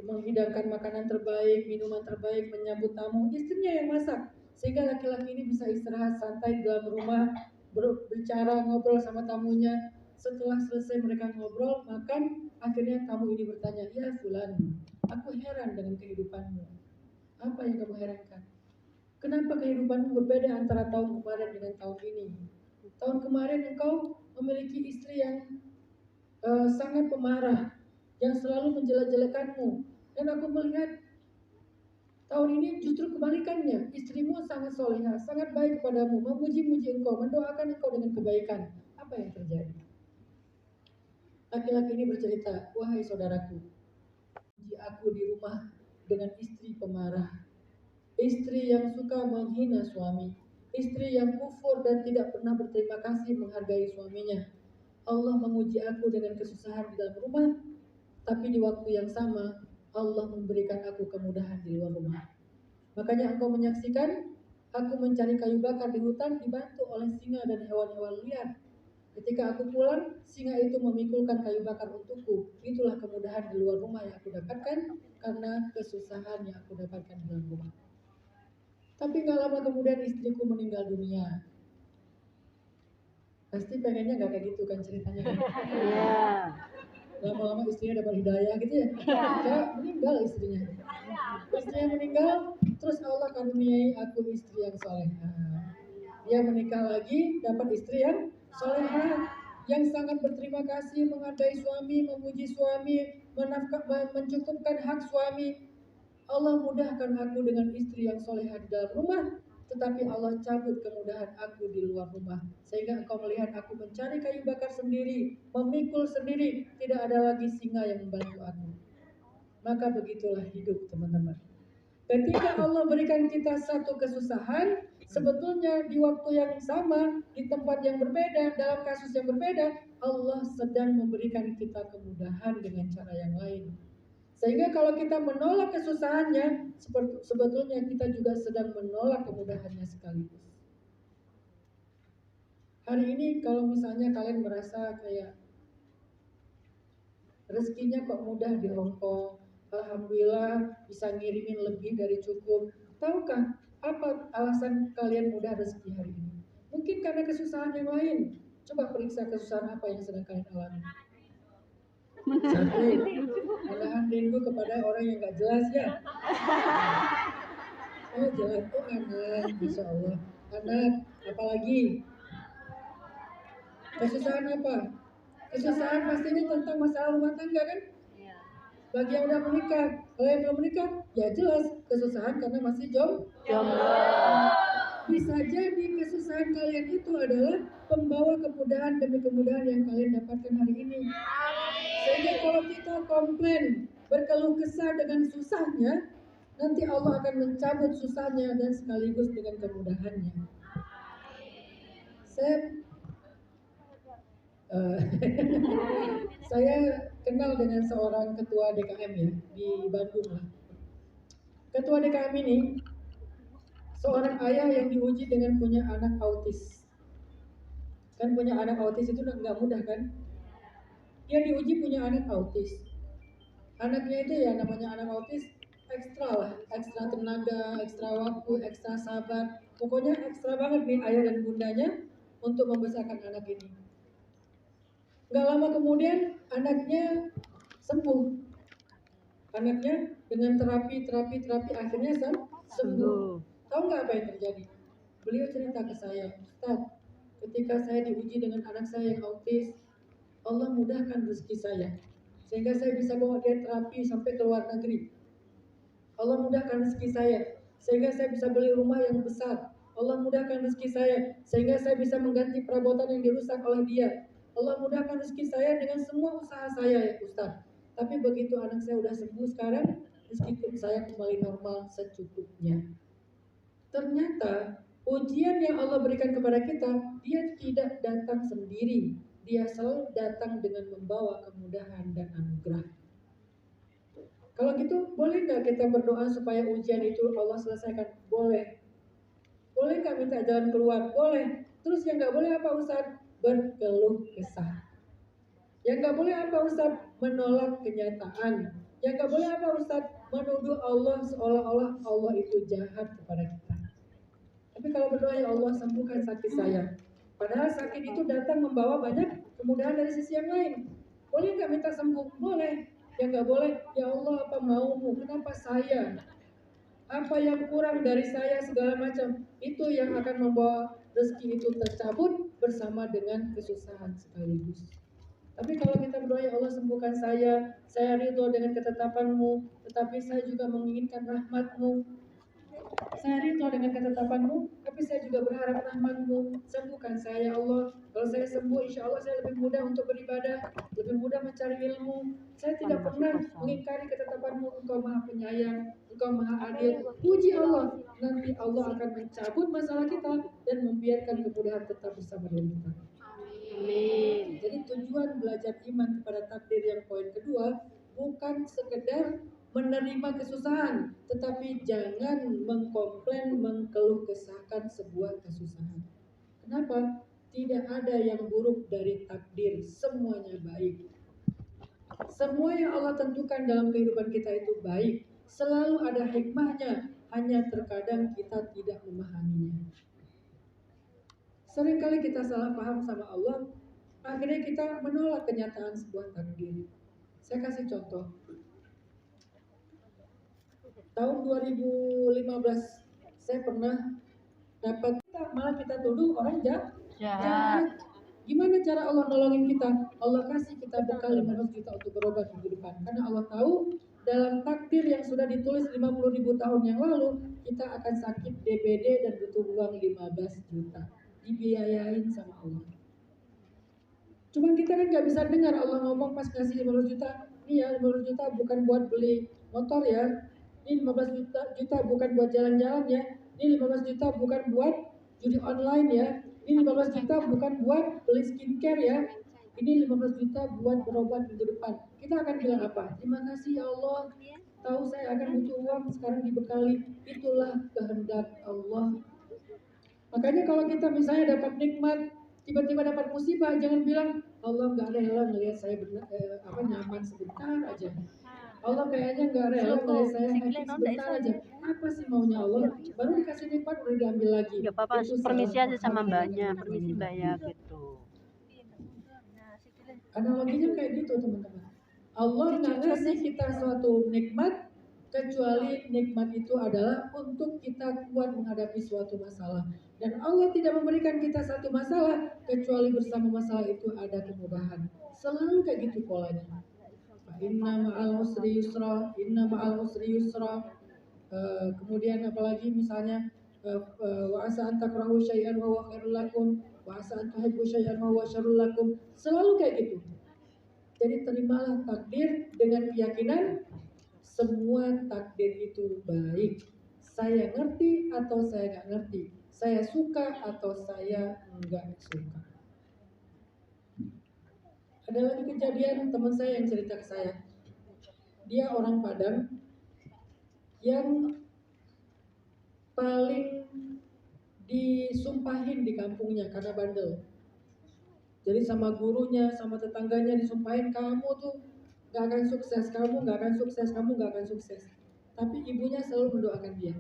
Menghidangkan makanan terbaik, minuman terbaik, menyambut tamu, istrinya yang masak. Sehingga laki-laki ini bisa istirahat santai di dalam rumah, berbicara, ngobrol sama tamunya. Setelah selesai mereka ngobrol, makan, akhirnya tamu ini bertanya, ya Fulan, aku heran dengan kehidupanmu. Apa yang kamu herankan? Kenapa kehidupanmu berbeda antara tahun kemarin dengan tahun ini? Tahun kemarin engkau memiliki istri yang sangat pemarah yang selalu menjelek-jelekanmu. Dan aku melihat tahun ini justru kebalikannya, istrimu sangat solehah, sangat baik kepadamu, memuji-muji engkau, mendoakan engkau dengan kebaikan. Apa yang terjadi? Laki-laki ini bercerita, wahai saudaraku, puji aku di rumah dengan istri pemarah, istri yang suka menghina suami, istri yang kufur dan tidak pernah berterima kasih menghargai suaminya. Allah menguji aku dengan kesusahan di dalam rumah, tapi di waktu yang sama Allah memberikan aku kemudahan di luar rumah. Makanya engkau menyaksikan aku mencari kayu bakar di hutan dibantu oleh singa dan hewan-hewan liar. Ketika aku pulang, singa itu memikulkan kayu bakar untukku. Itulah kemudahan di luar rumah yang aku dapatkan karena kesusahan yang aku dapatkan di dalam rumah. Tapi gak lama kemudian istriku meninggal dunia. Pasti pengennya gak kayak gitu kan ceritanya. Iya. Lama-lama istrinya dapat hidayah gitu ya. Kayak meninggal istrinya. Istrinya meninggal, terus Allah karuniai aku istri yang solehah. Dia menikah lagi, dapat istri yang solehah, yang sangat berterima kasih, menghargai suami, memuji suami, mencukupkan hak suami. Allah mudahkan aku dengan istri yang solehah di dalam rumah, tetapi Allah cabut kemudahan aku di luar rumah. Sehingga engkau melihat aku mencari kayu bakar sendiri, memikul sendiri, tidak ada lagi singa yang membantu aku. Maka begitulah hidup, teman-teman. Ketika Allah berikan kita satu kesusahan, sebetulnya di waktu yang sama, di tempat yang berbeda, dalam kasus yang berbeda, Allah sedang memberikan kita kemudahan dengan cara yang lain. Sehingga kalau kita menolak kesusahannya, sebetulnya kita juga sedang menolak kemudahannya sekaligus. Hari ini kalau misalnya kalian merasa kayak rezekinya kok mudah di Hong Kong, alhamdulillah bisa ngirimin lebih dari cukup. Tahukah apa alasan kalian mudah rezeki hari ini? Mungkin karena kesusahan yang lain. Coba periksa kesusahan apa yang sedang kalian alami. Satu, menahan rindu kepada orang yang gak jelas ya. Oh jelas, oh anak, Masya Allah. Anak, apalagi? Kesusahan apa? Kesusahan pastinya tentang masalah rumah tangga kan? Bagi yang udah menikah, kalau yang belum menikah, ya jelas kesusahan karena masih jomblo. Bisa jadi kesusahan kalian itu adalah pembawa kemudahan demi kemudahan yang kalian dapatkan hari ini. Sehingga kalau kita komplain, berkeluh kesah dengan susahnya, nanti Allah akan mencabut susahnya dan sekaligus dengan kemudahannya. Saya kenal dengan seorang ketua DKM ya di Bandung lah. Ketua DKM ini seorang ayah yang diuji dengan punya anak autis. Kan punya anak autis itu nggak mudah kan? Dia diuji punya anak autis. Anaknya itu ya namanya anak autis ekstra lah, ekstra tenaga, ekstra waktu, ekstra sabar. Pokoknya ekstra banget nih ayah dan bundanya untuk membesarkan anak ini. Gak lama kemudian anaknya sembuh. Anaknya dengan terapi akhirnya sembuh. Tahu nggak apa yang terjadi? Beliau cerita ke saya, Ustaz, ketika saya diuji dengan anak saya yang autis, Allah mudahkan rezeki saya. Sehingga saya bisa bawa dia terapi sampai ke luar negeri. Allah mudahkan rezeki saya, sehingga saya bisa beli rumah yang besar. Allah mudahkan rezeki saya, sehingga saya bisa mengganti perabotan yang dirusak oleh dia. Allah mudahkan rezeki saya dengan semua usaha saya ya Ustaz. Tapi begitu anak saya udah sembuh sekarang, rezeki saya kembali normal secukupnya. Ternyata ujian yang Allah berikan kepada kita, dia tidak datang sendiri. Dia selalu datang dengan membawa kemudahan dan anugerah. Kalau gitu, boleh nggak kita berdoa supaya ujian itu Allah selesaikan? Boleh. Boleh nggak minta jalan keluar? Boleh. Terus yang nggak boleh apa Ustaz? Berkeluh kesah. Yang nggak boleh apa Ustaz? Menolak kenyataan. Yang nggak boleh apa Ustaz? Menuduh Allah seolah-olah Allah itu jahat kepada kita. Tapi kalau berdoa, ya Allah sembuhkan sakit saya. Padahal sakit itu datang membawa banyak kemudahan dari sisi yang lain. Boleh nggak minta sembuh? Boleh. Yang nggak boleh, ya Allah apa maumu? Kenapa saya? Apa yang kurang dari saya segala macam? Itu yang akan membawa rezeki itu tercabut bersama dengan kesusahan sekaligus. Tapi kalau kita berdoa, ya Allah sembuhkan saya ridho dengan ketetapan-Mu, tetapi saya juga menginginkan rahmat-Mu. Saya ridho dengan ketetapan-Mu, tapi saya juga berharap rahmat-Mu. Sembuhkan saya, ya Allah. Kalau saya sembuh, insya Allah saya lebih mudah untuk beribadah, lebih mudah mencari ilmu. Saya tidak pernah mengingkari ketetapan-Mu. Engkau Maha Penyayang, Engkau Maha Adil. Puji Allah, nanti Allah akan mencabut masalah kita dan membiarkan kemudahan tetap bersama dengan kita. Amin. Jadi tujuan belajar iman kepada takdir yang poin kedua bukan sekedar menerima kesusahan, tetapi jangan mengkomplain, mengkeluh kesahkan sebuah kesusahan. Kenapa? Tidak ada yang buruk dari takdir, semuanya baik. Semua yang Allah tentukan dalam kehidupan kita itu baik. Selalu ada hikmahnya, hanya terkadang kita tidak memahaminya. Seringkali kita salah paham sama Allah, akhirnya kita menolak kenyataan sebuah takdir. Saya kasih contoh. Tahun 2015 saya pernah dapat, malah kita tuduh orang jahat. Gimana cara Allah nolongin kita? Allah kasih kita bekal 500 juta untuk berobat minggu depan. Karena Allah tahu dalam takdir yang sudah ditulis 50.000 tahun yang lalu, kita akan sakit DBD dan butuh uang 15 juta. Dibiayain sama Allah. Cuman kita kan nggak bisa dengar Allah ngomong pas kasih 15 juta. Ini ya 15 juta bukan buat beli motor ya. Ini 15 juta bukan buat jalan-jalan ya. Ini 15 juta bukan buat judi online ya. Ini 15 juta bukan buat beli skincare ya. Ini 15 juta buat berobat minggu depan. Kita akan bilang apa? Terima kasih ya Allah. Tahu saya akan butuh uang, sekarang dibekali. Itulah kehendak Allah. Makanya kalau kita misalnya dapat nikmat, tiba-tiba dapat musibah, jangan bilang Allah nggak rela ngelihat saya nyaman sebentar aja. Allah kayaknya nggak rela ngelihat saya happy sebentar aja. Apa sih maunya Allah? Baru dikasih nikmat udah diambil lagi. Nggak apa-apa, permisi aja sama mbaknya, permisi mbak ya gitu. Analoginya kayak gitu teman-teman. Allah nggak ngasih kita suatu nikmat kecuali nikmat itu adalah untuk kita kuat menghadapi suatu masalah. Dan Allah tidak memberikan kita satu masalah kecuali bersama masalah itu ada kemudahan. Selalu kayak gitu polanya. Inna ma'al usri yusra, inna ma'al usri yusra. Kemudian apalagi misalnya wa asa an takrahu syai'an wa huwa khairul lakum wa asa an tuhibbu syai'an wa huwa syarrul lakum. Selalu kayak gitu. Jadi terimalah takdir dengan keyakinan semua takdir itu baik. Saya ngerti atau saya nggak ngerti, saya suka atau saya nggak suka. Ada lagi kejadian teman saya yang cerita ke saya. Dia orang Padang yang paling disumpahin di kampungnya karena bandel. Jadi sama gurunya, sama tetangganya disumpahin, kamu tuh gak akan sukses, kamu gak akan sukses, kamu gak akan sukses. Tapi ibunya selalu mendoakan dia.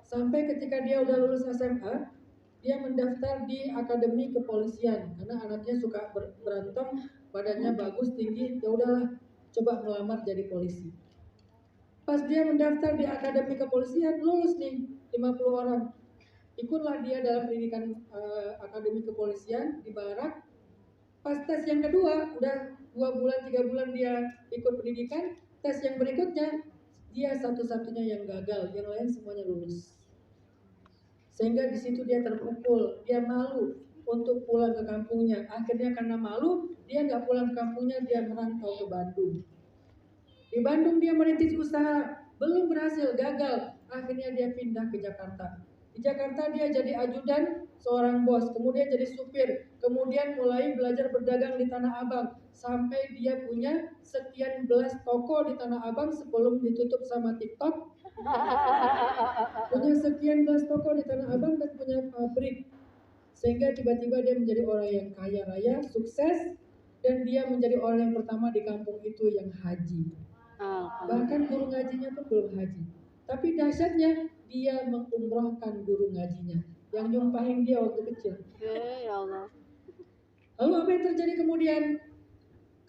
Sampai ketika dia udah lulus SMA, dia mendaftar di akademi kepolisian karena anaknya suka berantem, badannya bagus, tinggi, ya udahlah coba melamar jadi polisi. Pas dia mendaftar di akademi kepolisian, lulus nih 50 orang. Ikutlah dia dalam pendidikan akademi kepolisian di Barak. Pas tes yang kedua, udah 2 bulan 3 bulan dia ikut pendidikan, tes yang berikutnya dia satu-satunya yang gagal, yang lain semuanya lulus. Sehingga di situ dia terpukul, dia malu untuk pulang ke kampungnya. Akhirnya karena malu, dia nggak pulang ke kampungnya, dia merantau ke Bandung. Di Bandung dia merintis usaha, belum berhasil, gagal. Akhirnya dia pindah ke Jakarta. Di Jakarta dia jadi ajudan seorang bos, kemudian jadi supir, kemudian mulai belajar berdagang di Tanah Abang, sampai dia punya sekian belas toko di Tanah Abang sebelum ditutup sama TikTok. Punya sekian belas toko di Tanah Abang dan punya pabrik. Sehingga tiba-tiba dia menjadi orang yang kaya raya, sukses, dan dia menjadi orang yang pertama di kampung itu yang haji. Bahkan guru ngajinya pun belum haji. Tapi dahsyatnya dia mengumrohkan guru ngajinya yang nyumpahin dia waktu kecil. Ya Allah. Lalu apa yang terjadi kemudian?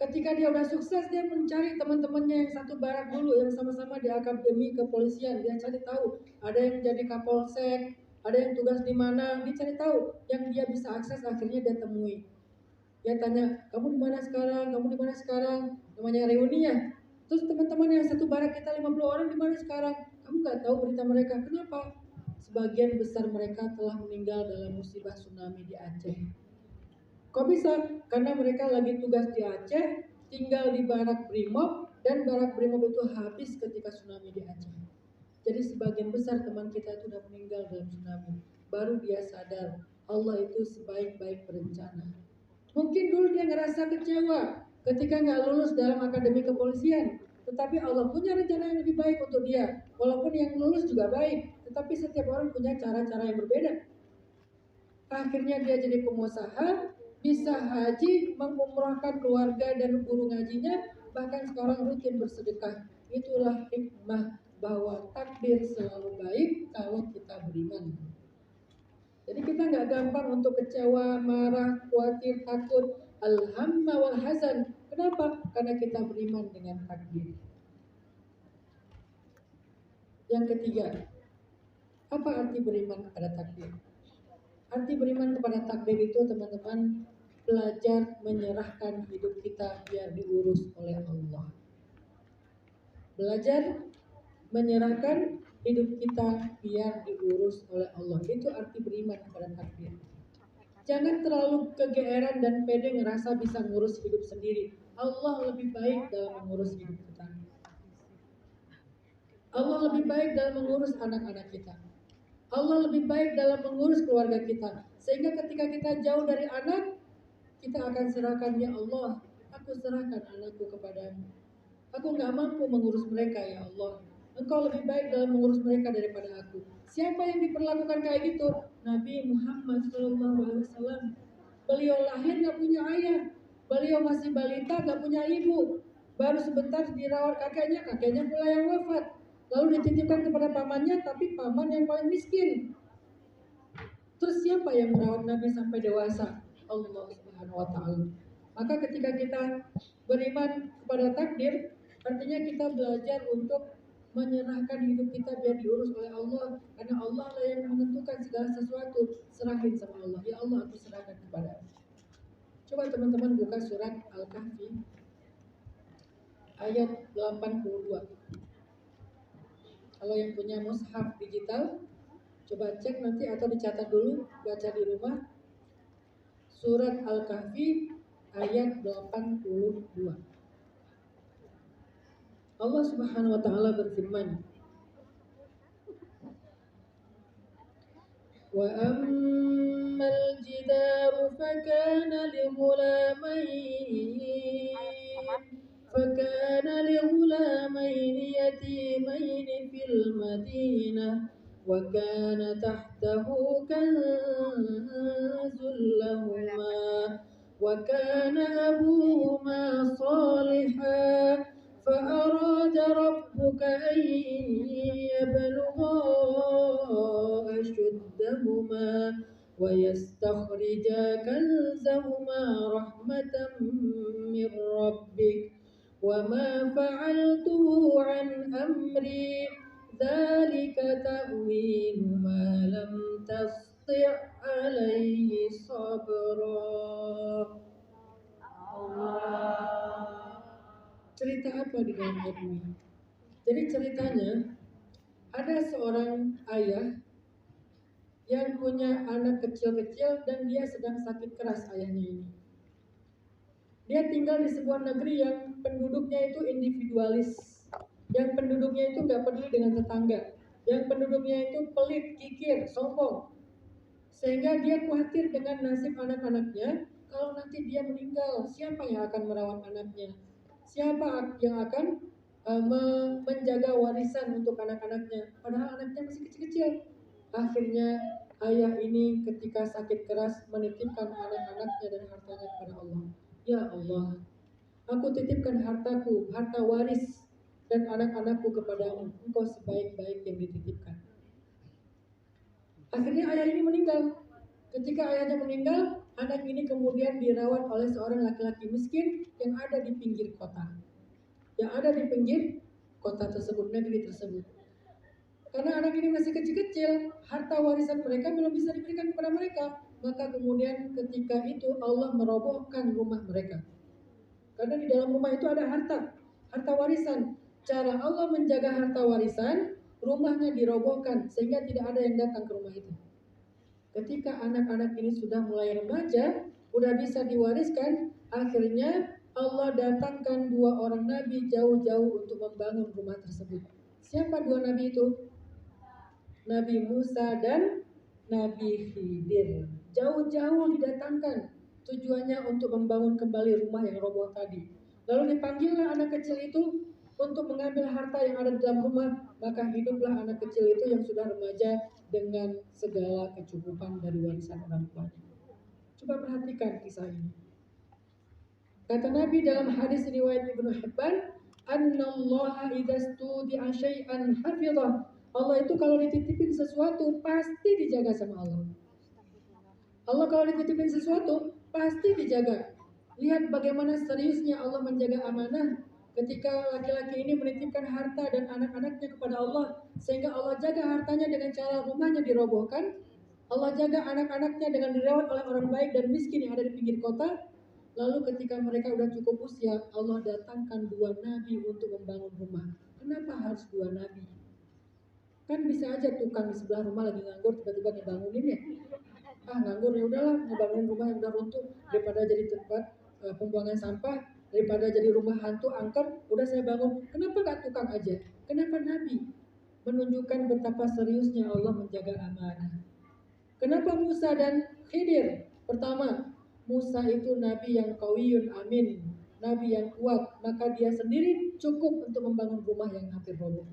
Ketika dia udah sukses, dia mencari teman-temannya yang satu barak dulu, yang sama-sama di akademi kepolisian. Dia cari tahu, ada yang jadi kapolsek, ada yang tugas di mana, dia cari tahu. Yang dia bisa akses akhirnya dia temui. Dia tanya, kamu di mana sekarang? Kamu di mana sekarang? Namanya reuni ya. Terus teman-teman yang satu barak kita 50 orang di mana sekarang? Kamu nggak tahu berita mereka. Kenapa? Sebagian besar mereka telah meninggal dalam musibah tsunami di Aceh. Kok bisa? Karena mereka lagi tugas di Aceh, tinggal di barak Brimob, dan barak Brimob itu habis ketika tsunami di Aceh. Jadi sebagian besar teman kita itu sudah meninggal dalam tsunami. Baru dia sadar Allah itu sebaik-baik berencana. Mungkin dulu dia ngerasa kecewa ketika nggak lulus dalam akademi kepolisian. Tetapi Allah punya rencana yang lebih baik untuk dia. Walaupun yang lulus juga baik, tetapi setiap orang punya cara-cara yang berbeda. Akhirnya dia jadi pengusaha, bisa haji, mengumrahkan keluarga dan guru ngajinya, bahkan sekarang rutin bersedekah. Itulah hikmah bahwa takdir selalu baik kalau kita beriman. Jadi kita nggak gampang untuk kecewa, marah, khawatir, takut, alhamma wal hazan. Kenapa? Karena kita beriman dengan takdir. Yang ketiga, apa arti beriman kepada takdir? Arti beriman kepada takdir itu teman-teman, belajar menyerahkan hidup kita biar diurus oleh Allah. Belajar menyerahkan hidup kita biar diurus oleh Allah. Itu arti beriman kepada takdir. Jangan terlalu kegeeran dan pede ngerasa bisa ngurus hidup sendiri. Allah lebih baik dalam mengurus hidup kita. Allah lebih baik dalam mengurus anak-anak kita. Allah lebih baik dalam mengurus keluarga kita. Sehingga ketika kita jauh dari anak, kita akan serahkan, ya Allah, aku serahkan anakku kepadamu. Aku gak mampu mengurus mereka, ya Allah. Engkau lebih baik dalam mengurus mereka daripada aku. Siapa yang diperlakukan kayak gitu? Nabi Muhammad SAW. Beliau lahir gak punya ayah. Beliau masih balita gak punya ibu. Baru sebentar dirawat kakeknya pula yang wafat. Lalu dititipkan kepada pamannya, tapi paman yang paling miskin. Terus siapa yang merawat Nabi sampai dewasa? Allah Subhanahu wa Ta'ala. Maka ketika kita beriman kepada takdir, artinya kita belajar untuk menyerahkan hidup kita biar diurus oleh Allah. Karena Allah lah yang menentukan segala sesuatu. Serahin sama Allah. Ya Allah, aku serahkan kepada. Coba teman-teman buka surat Al-Kahfi ayat 82. Kalau yang punya mushaf digital, coba cek nanti atau dicatat dulu, baca di rumah. Surat Al-Kahfi ayat 82. Allah Subhanahu wa Ta'ala berfirman, wa ammal jidaru fakana lighulamain yatimain fil madinah wa kana tahtahu kanzul lahuma wa kana abuhuma salihah فأراد ربك أن يبلغا أشدهما ويستخرجا كنزهما رحمة من ربك وما فعلته عن أمري ذلك تأويل ما لم تستطع عليه صبرا. Cerita apa di dalam ayat ini? Jadi ceritanya ada seorang ayah yang punya anak kecil-kecil dan dia sedang sakit keras ayahnya ini. Dia tinggal di sebuah negeri yang penduduknya itu individualis, yang penduduknya itu nggak peduli dengan tetangga, yang penduduknya itu pelit, kikir, sombong, sehingga dia khawatir dengan nasib anak-anaknya. Kalau nanti dia meninggal, siapa yang akan merawat anaknya? Siapa yang akan menjaga warisan untuk anak-anaknya? Padahal anaknya masih kecil-kecil. Akhirnya ayah ini ketika sakit keras menitipkan anak-anaknya dan hartanya kepada Allah. Ya Allah, aku titipkan hartaku, harta waris dan anak-anakku kepadamu. Engkau sebaik-baik yang dititipkan. Akhirnya ayah ini meninggal. Ketika ayahnya meninggal, anak ini kemudian dirawat oleh seorang laki-laki miskin yang ada di pinggir kota. Yang ada di pinggir kota tersebut, negeri tersebut. Karena anak ini masih kecil-kecil, harta warisan mereka belum bisa diberikan kepada mereka. maka kemudian ketika itu Allah merobohkan rumah mereka. Karena di dalam rumah itu ada harta warisan. Cara Allah menjaga harta warisan, rumahnya dirobohkan sehingga tidak ada yang datang ke rumah itu. Ketika anak-anak ini sudah mulai remaja, udah bisa diwariskan, akhirnya Allah datangkan 2 orang nabi jauh-jauh untuk membangun rumah tersebut. Siapa 2 nabi itu? Nabi Musa dan Nabi Khidir. Jauh-jauh didatangkan, tujuannya untuk membangun kembali rumah yang roboh tadi. Lalu dipanggillah anak kecil itu untuk mengambil harta yang ada di dalam rumah. Maka hiduplah anak kecil itu yang sudah remaja dengan segala kecukupan dari warisan orang tuanya. Coba perhatikan kisah ini. Kata Nabi dalam hadis riwayat Ibnu Hibban, "Annallaha idza studi'a syai'an hafizah." Allah itu kalau dititipin sesuatu pasti dijaga sama Allah. Allah kalau dititipin sesuatu pasti dijaga. Lihat bagaimana seriusnya Allah menjaga amanah ketika laki-laki ini menitipkan harta dan anak-anaknya kepada Allah, sehingga Allah jaga hartanya dengan cara rumahnya dirobohkan. Allah jaga anak-anaknya dengan dirawat oleh orang baik dan miskin yang ada di pinggir kota. Lalu ketika mereka sudah cukup usia, Allah datangkan 2 nabi untuk membangun rumah. Kenapa harus 2 nabi? Kan bisa aja tukang di sebelah rumah lagi nganggur tiba-tiba ngebangunin ya. Nganggur ya udahlah, ngebangunin rumah yang udah runtuh daripada jadi tempat pembuangan sampah, daripada jadi rumah hantu angker, udah saya bangun. Kenapa gak tukang aja? Kenapa nabi? Menunjukkan betapa seriusnya Allah menjaga amanah. Kenapa Musa dan Khidir? Pertama, Musa itu nabi yang qawiyun amin, nabi yang kuat, maka dia sendiri cukup untuk membangun rumah yang hampir roboh.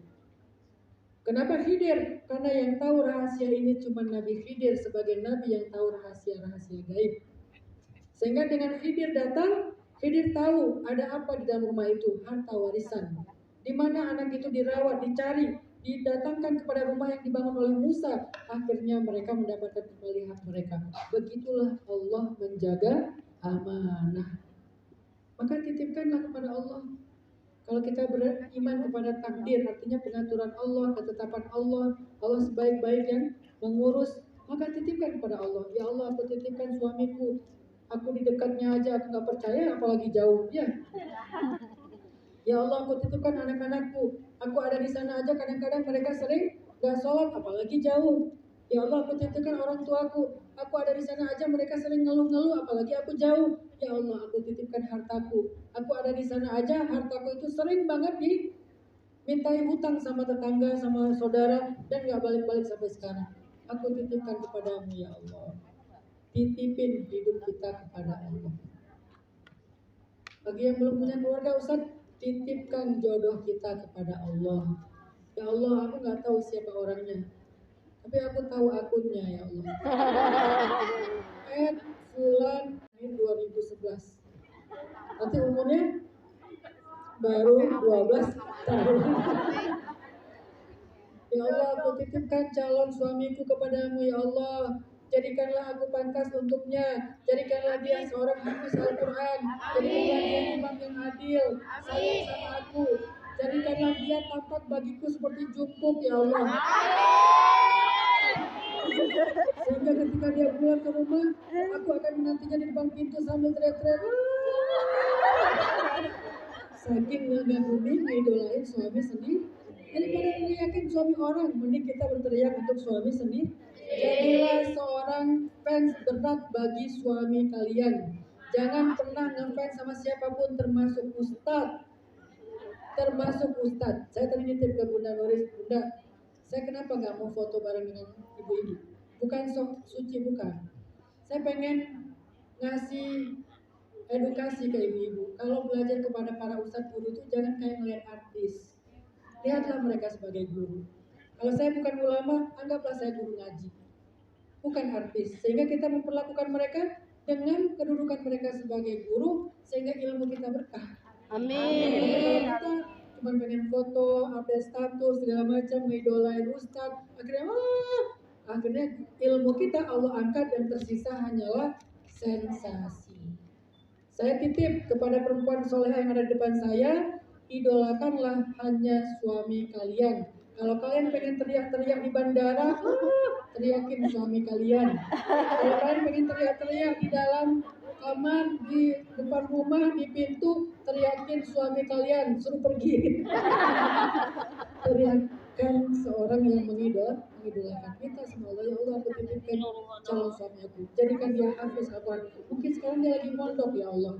Kenapa Khidir? Karena yang tahu rahasia ini cuma Nabi Khidir sebagai nabi yang tahu rahasia-rahasia gaib. Sehingga dengan Khidir datang, Khidir tahu ada apa di dalam rumah itu, harta warisan. Di mana anak itu dirawat, dicari, didatangkan kepada rumah yang dibangun oleh Musa. Akhirnya mereka mendapatkan kembali hak mereka. Begitulah Allah menjaga amanah. Maka titipkanlah kepada Allah. Kalau kita beriman kepada takdir, artinya pengaturan Allah, ketetapan Allah, Allah sebaik-baik yang mengurus, maka titipkan kepada Allah. Ya Allah, aku titipkan suamiku, aku di dekatnya aja aku gak percaya, apalagi jauh. Ya Allah, aku titipkan anak-anakku, aku ada di sana aja kadang-kadang mereka sering gak sholat, apalagi jauh. Ya Allah, aku titipkan orang tuaku, aku ada di sana aja mereka sering ngeluh-ngeluh, apalagi aku jauh. Ya Allah, aku titipkan hartaku, aku ada di sana aja hartaku itu sering banget dimintai hutang sama tetangga, sama saudara, dan gak balik-balik sampai sekarang. Aku titipkan kepadamu ya Allah. Titipin hidup kita kepada Allah. Bagi yang belum punya keluarga, Ustaz, titipkan jodoh kita kepada Allah. Ya Allah, aku gak tahu siapa orangnya, tapi aku tahu akunnya ya Allah. Fulan 2011. Nanti umurnya baru 12 tahun. Ya Allah, aku titipkan calon suamiku kepadamu ya Allah. Jadikanlah aku pantas untuknya. Jadikanlah dia seorang hafiz Al-Quran. Jadikanlah dia imam yang adil, sayang sama aku. Jadikanlah dia tampak bagiku seperti jungkuk ya Allah. Sehingga ketika dia pulang ke rumah, aku akan menantinya di depan pintu sambil teriak-teriak. Saking ngagumi ngidolain suami sendiri. Daripada ngeliatin suami orang, mending kita berteriak untuk suami sendiri. Jadilah seorang fans berat bagi suami kalian. Jangan pernah ngefans sama siapapun, termasuk ustadz. Saya tadi nitip ke Bunda Nuris, Bunda, saya kenapa nggak mau foto bareng dengan ibu-ibu? Bukan sok suci, bukan. Saya pengen ngasih edukasi ke ibu-ibu. Kalau belajar kepada para ustadz guru itu jangan kayak ngeliat artis. Lihatlah mereka sebagai guru. Kalau saya bukan ulama, anggaplah saya guru ngaji, bukan artis. Sehingga kita memperlakukan mereka dengan kedudukan mereka sebagai guru, sehingga ilmu kita berkah. Amin. Kita cuma pengen foto, update status, segala macam, ngidolain ustadz. Akhirnya ilmu kita Allah angkat dan tersisa hanyalah sensasi. Saya titip kepada perempuan soleha yang ada di depan saya, idolakanlah hanya suami kalian. Kalau kalian pengen teriak-teriak di bandara, teriakin suami kalian. Kalau kalian pengen teriak-teriak di dalam kamar, di depan rumah, di pintu, teriakin suami kalian, suruh pergi. Teriakkan seorang yang mengidolakan kita sama Allah. Ya Allah, aku titipkan calon suami aku. Jadikan dia hafiz Al-Quran. Mungkin sekarang dia lagi mondok, ya Allah.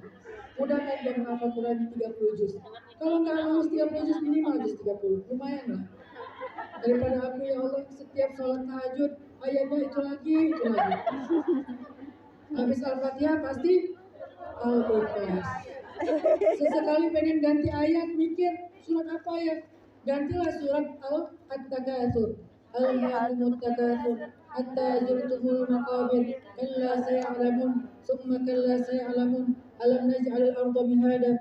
Mudahkan dia menghafal Quran 30 juz. Kalau nggak lulus 30 juz, minimal juz 30. Lumayan lah. Daripada aku, ya Allah, setiap sholat tahajud ayatnya itu lagi. Habis Al-Fatihah pasti Al-Ikhlas. Sesekali pengen ganti ayat, mikir surat apa ya? Gantilah surat At-Takatsur. Al-Hayamut Takatsur. Hatta zurtumul maqabir. Kalla saya'lamun. Summa kalla saya'lamun. Alam naj'alil arda mihada.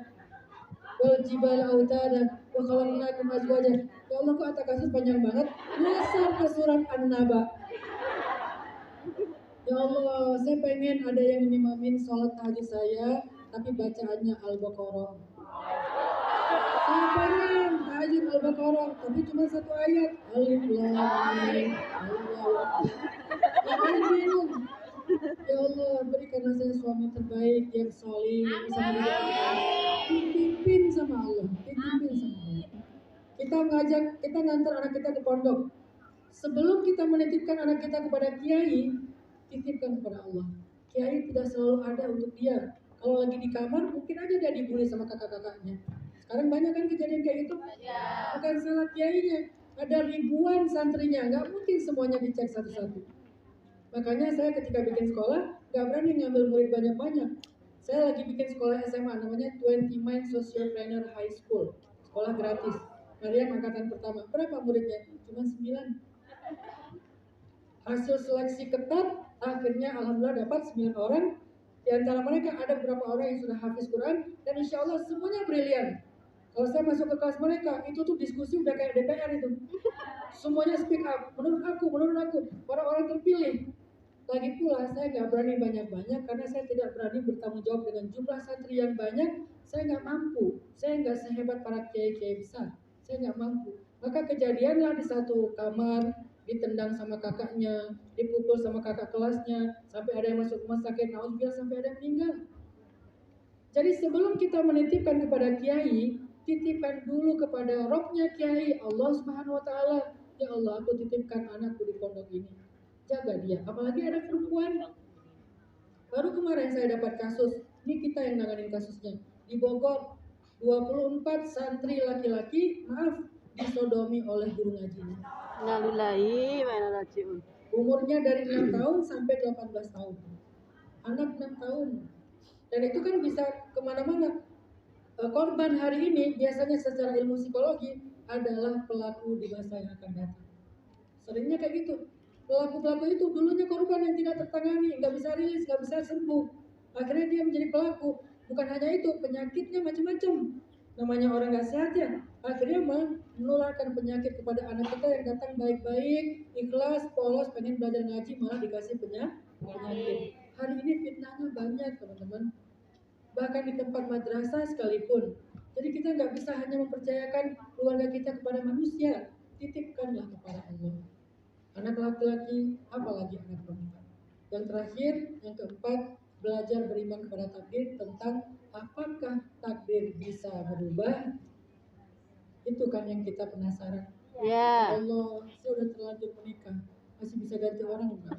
Wal jibala autada. Wa khalaqnakum azwaja. Ya Allah, kok At-Takatsur panjang banget? Nyasar ke surat An-Naba. Ya Allah, saya pengen ada yang ngimamin sholat tahajud saya, tapi bacaannya Al-Baqarah. Saya pengen tahajud Al-Baqarah, tapi cuma satu ayat. Alif Lam Mim. Yang lain bingung. Ya Allah, berikanlah saya suami terbaik yang soleh, yang bisa dititipin sama Allah, dititipin sama Allah. Kita ngantar anak kita ke pondok. Sebelum kita menitipkan anak kita kepada kiai, titipkan kepada Allah. Kiai tidak selalu ada untuk dia. Kalau lagi di kamar, mungkin aja dia dibully sama kakak-kakaknya. Sekarang banyak kan kejadian kayak gitu. Bukan salah kiainya. Ada ribuan santrinya, nggak mungkin semuanya dicek satu-satu. Makanya saya ketika bikin sekolah, nggak berani ngambil murid banyak-banyak. Saya lagi bikin sekolah SMA, namanya 20 Mind Socialpreneur High School. Sekolah gratis. Maria angkatan pertama. Berapa muridnya? Cuma 9. Hasil seleksi ketat, akhirnya alhamdulillah dapat 9 orang. Di antara mereka ada beberapa orang yang sudah hafiz Quran, dan insya Allah semuanya brilian. Kalau saya masuk ke kelas mereka, itu tuh diskusi udah kayak DPR itu. Semuanya speak up, menurut aku, orang-orang terpilih. Lagi pula saya nggak berani banyak-banyak karena saya tidak berani bertanggung jawab dengan jumlah santri yang banyak. Saya nggak mampu, saya nggak sehebat para kiai-kiai besar, saya nggak mampu. Maka kejadianlah di satu kamar, ditendang sama kakaknya, dipukul sama kakak kelasnya, sampai ada yang masuk rumah sakit, nauzubillah, sampai ada yang meninggal. Jadi sebelum kita menitipkan kepada kiai, titipkan dulu kepada Robnya kiai, Allah Subhanahu Wa Taala. Ya Allah, aku titipkan anakku di pondok ini, jaga dia. Apalagi ada perempuan. Baru kemarin saya dapat kasus, ini kita yang nanganin kasusnya. Di Bogor, 24 santri laki-laki, disodomi oleh guru ngajinya. Innalillahi wa inna ilaihi raji'un. Umurnya dari 6 tahun sampai 18 tahun. Anak 6 tahun. Dan itu kan bisa kemana-mana. Korban hari ini biasanya secara ilmu psikologi adalah pelaku di masa yang akan datang. Seringnya kayak gitu. Pelaku-pelaku itu dulunya korban yang tidak tertangani, nggak bisa rilis, nggak bisa sembuh. Akhirnya dia menjadi pelaku. Bukan hanya itu, penyakitnya macam-macam. Namanya orang nggak sehat ya. Akhirnya menularkan penyakit kepada anak kita yang datang baik-baik, ikhlas, polos, pengen belajar ngaji, malah dikasih penyakit. Hari ini fitnahnya banyak, teman-teman. Bahkan di tempat madrasah sekalipun. Jadi kita nggak bisa hanya mempercayakan keluarga kita kepada manusia. Titipkanlah kepada Allah. Anak laki-laki, apalagi anak perempuan. Yang terakhir, yang keempat, belajar beriman kepada takdir tentang apakah takdir bisa berubah. Itu kan yang kita penasaran. Ya. Allah, saya udah terlanjur menikah, masih bisa ganti orang enggak?